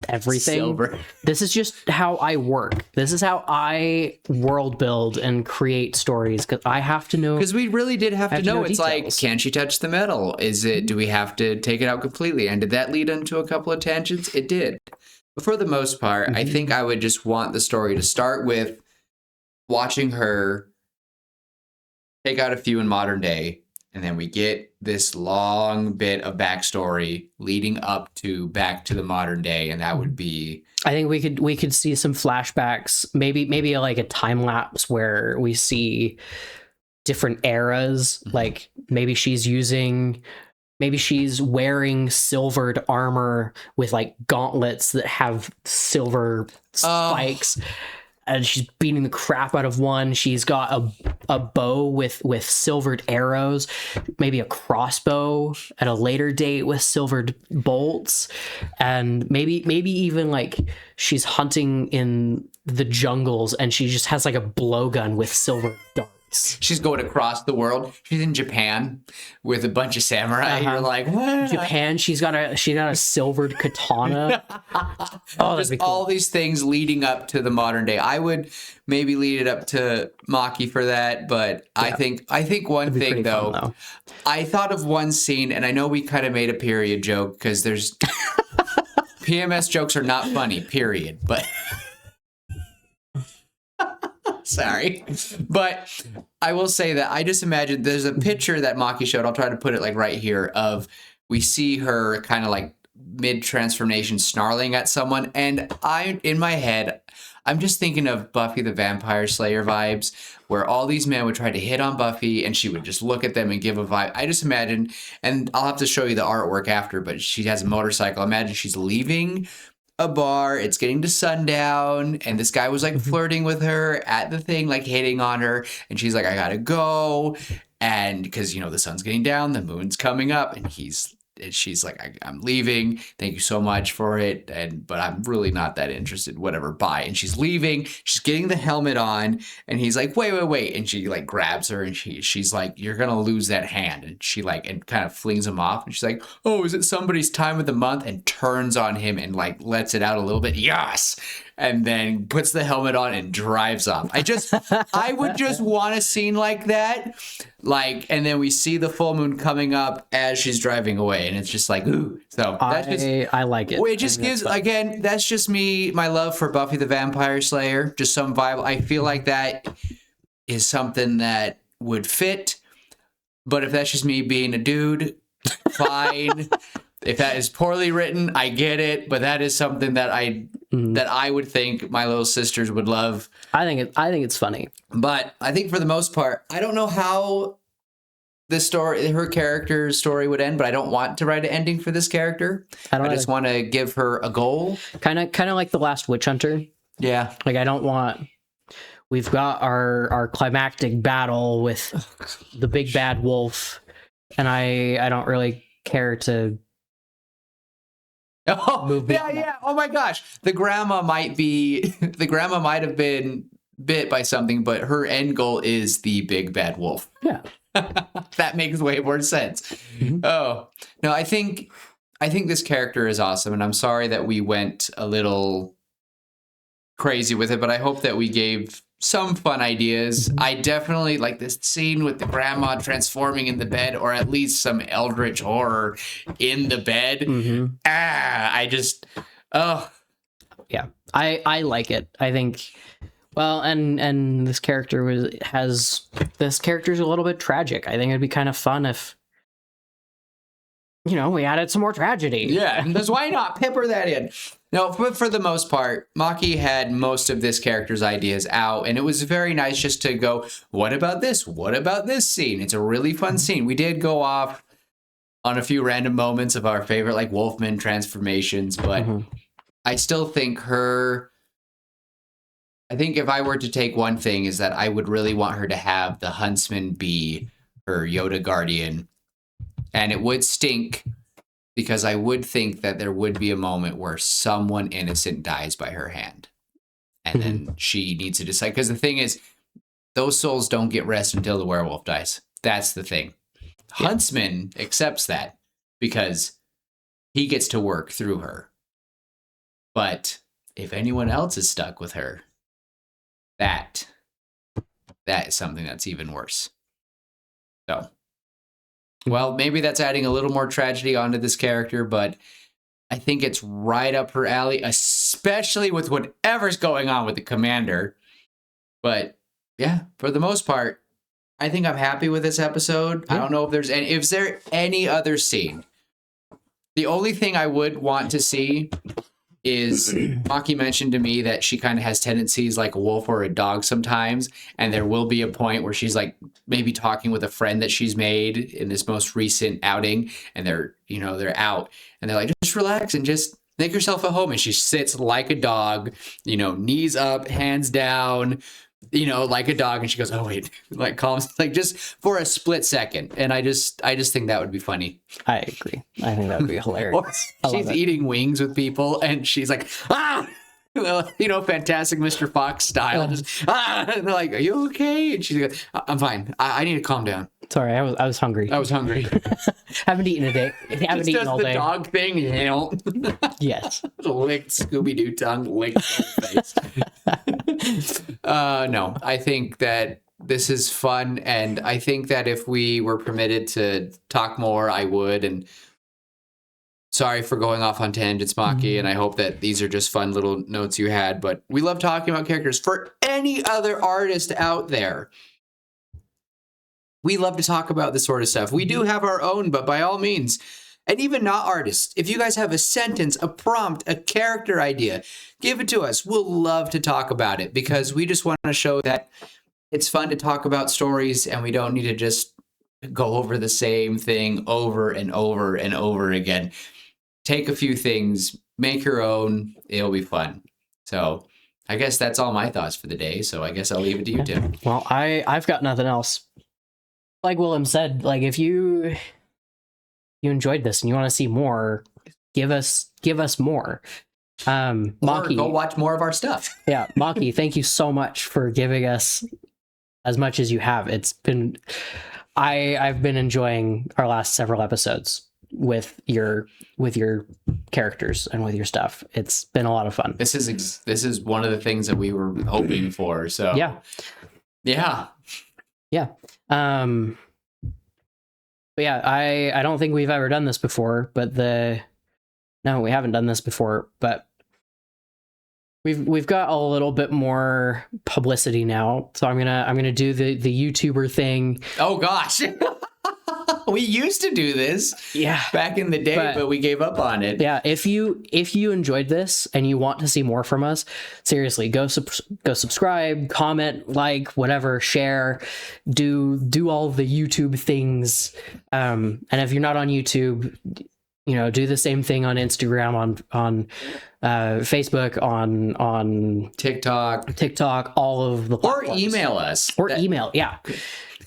everything. Silver. This is just how I work. This is how I world build and create stories, because I have to know. Because we really did have to know. It's details. like, can she touch the metal? Do we have to take it out completely? And did that lead into a couple of tangents? It did. But for the most part, I think I would just want the story to start with watching her take out a few in modern day, and then we get this long bit of backstory leading up to back to the modern day, and that would be. I think we could see some flashbacks, maybe like a time lapse where we see different eras. Like maybe she's wearing silvered armor with like gauntlets that have silver spikes. And she's beating the crap out of one. She's got a bow with silvered arrows, maybe a crossbow at a later date with silvered bolts, and maybe even like she's hunting in the jungles and she just has like a blowgun with silver darts. She's going across the world. She's in Japan with a bunch of samurai. You're like, what? Japan. She's got a silvered katana. Oh, just that'd be cool. all these things leading up to the modern day. I would maybe lead it up to Maki for that, but yeah. I think one thing though, I thought of one scene, and I know we kind of made a period joke because there's PMS jokes are not funny, period. But. Sorry. But I will say that I just imagine there's a picture that Maki showed. I'll try to put it like right here of we see her kind of like mid-transformation snarling at someone. And in my head, I'm just thinking of Buffy the Vampire Slayer vibes, where all these men would try to hit on Buffy and she would just look at them and give a vibe. I just imagine, and I'll have to show you the artwork after, but she has a motorcycle. Imagine she's leaving a bar, it's getting to sundown, and this guy was like flirting with her at the thing, like hitting on her, and she's like, I gotta go, and because the sun's getting down, the moon's coming up, and she's like, I'm leaving, thank you so much for it, but I'm really not that interested, whatever, bye. And she's leaving, she's getting the helmet on, and he's like, wait, and she like grabs her, and she's like, you're gonna lose that hand, and she like, and kind of flings him off, and she's like, oh, is it somebody's time of the month, and turns on him and like lets it out a little bit, yes, and then puts the helmet on and drives off. I would just want a scene like that, like, and then we see the full moon coming up as she's driving away, and it's just like, ooh. So I like it. It just gives, again, that's just me, my love for Buffy the Vampire Slayer, just some vibe. I feel like that is something that would fit, but if that's just me being a dude, fine. If that is poorly written, I get it, but that is something that I would think my little sisters would love. I think it's funny. But I think for the most part, I don't know how her character's story would end, but I don't want to write an ending for this character. I just want to give her a goal. Kind of like the last Witch Hunter. Yeah. Like we've got our climactic battle with the big bad wolf, and I don't really care to Oh, Move yeah, beyond that. yeah. Oh my gosh. The grandma might have been bit by something, but her end goal is the big bad wolf. Yeah. That makes way more sense. Mhm. Oh, no, I think this character is awesome, and I'm sorry that we went a little crazy with it, but I hope that we gave some fun ideas. I definitely like this scene with the grandma transforming in the bed, or at least some eldritch horror in the bed. Mm-hmm. I just, oh, Yeah, I like it. I think, well, and this character this character's a little bit tragic. I think it'd be kind of fun if, we added some more tragedy. yeah, and that's why not pepper that in. No, but for the most part, Maki had most of this character's ideas out, and it was very nice just to go, what about this? What about this scene? It's a really fun scene. We did go off on a few random moments of our favorite, like, Wolfman transformations, but I still think I think if I were to take one thing, is that I would really want her to have the huntsman be her Yoda guardian. And it would stink, because I would think that there would be a moment where someone innocent dies by her hand. And then she needs to decide. Because the thing is, those souls don't get rest until the werewolf dies. That's the thing. Yeah. Huntsman accepts that because he gets to work through her. But if anyone else is stuck with her, that is something that's even worse. So, well, maybe that's adding a little more tragedy onto this character, but I think it's right up her alley, especially with whatever's going on with the commander. But yeah, for the most part, I think I'm happy with this episode. Yeah. I don't know if there's any other scene. The only thing I would want to see is, Maki mentioned to me that she kind of has tendencies like a wolf or a dog sometimes, and there will be a point where she's like maybe talking with a friend that she's made in this most recent outing, and they're out, and they're like, just relax and just make yourself at home, and she sits like a dog, knees up, hands down, like a dog, and she goes, oh wait, like calms, like just for a split second, and I just think that would be funny. I agree. I think that would be hilarious. Or she's eating wings with people, and she's like, fantastic Mr. Fox style, just and they're like, are you okay? And she's like, I'm fine. I need to calm down. Sorry, I was hungry. Haven't eaten a day. Haven't eaten all day. The dog thing, Yes. Licked Scooby-Doo tongue, licked face. No, I think that this is fun, and I think that if we were permitted to talk more, I would. And sorry for going off on tangents, Maki, and I hope that these are just fun little notes you had, but we love talking about characters. For any other artist out there, we love to talk about this sort of stuff. We do have our own, but by all means, and even not artists, if you guys have a sentence, a prompt, a character idea, give it to us. We'll love to talk about it, because we just want to show that it's fun to talk about stories, and we don't need to just go over the same thing over and over and over again. Take a few things, make your own. It'll be fun. So I guess that's all my thoughts for the day. So I guess I'll leave it to you, Tim. Well, I've got nothing else. Like Willem said, like if you enjoyed this and you want to see more, give us more. Maki, or go watch more of our stuff. Yeah, Maki, thank you so much for giving us as much as you have. It's been I've been enjoying our last several episodes with your characters and with your stuff. It's been a lot of fun. This is one of the things that we were hoping for. So yeah. But yeah, I don't think we've ever done this before, but no, we haven't done this before, but we've got a little bit more publicity now. So I'm gonna do the YouTuber thing. Oh gosh. We used to do this back in the day, but we gave up on it. Yeah, if you enjoyed this and you want to see more from us, seriously, go subscribe, comment, like, whatever, share, do all the YouTube things. And if you're not on YouTube, do the same thing on Instagram, on Facebook, on TikTok, all of the platforms. Or email us. Email, yeah.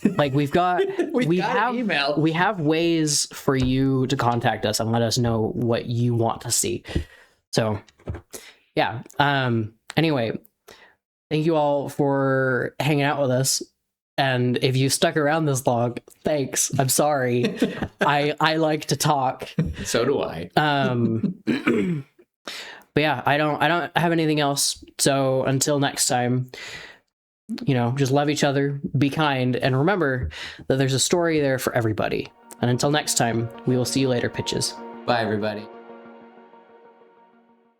Like we got have an email. We have ways for you to contact us and let us know what you want to see. So yeah. Anyway, thank you all for hanging out with us. And if you stuck around this long, thanks. I'm sorry. I like to talk. So do I. But yeah, I don't have anything else. So until next time, just love each other, be kind, and remember that there's a story there for everybody. And until next time, we will see you later, pitches. Bye, everybody.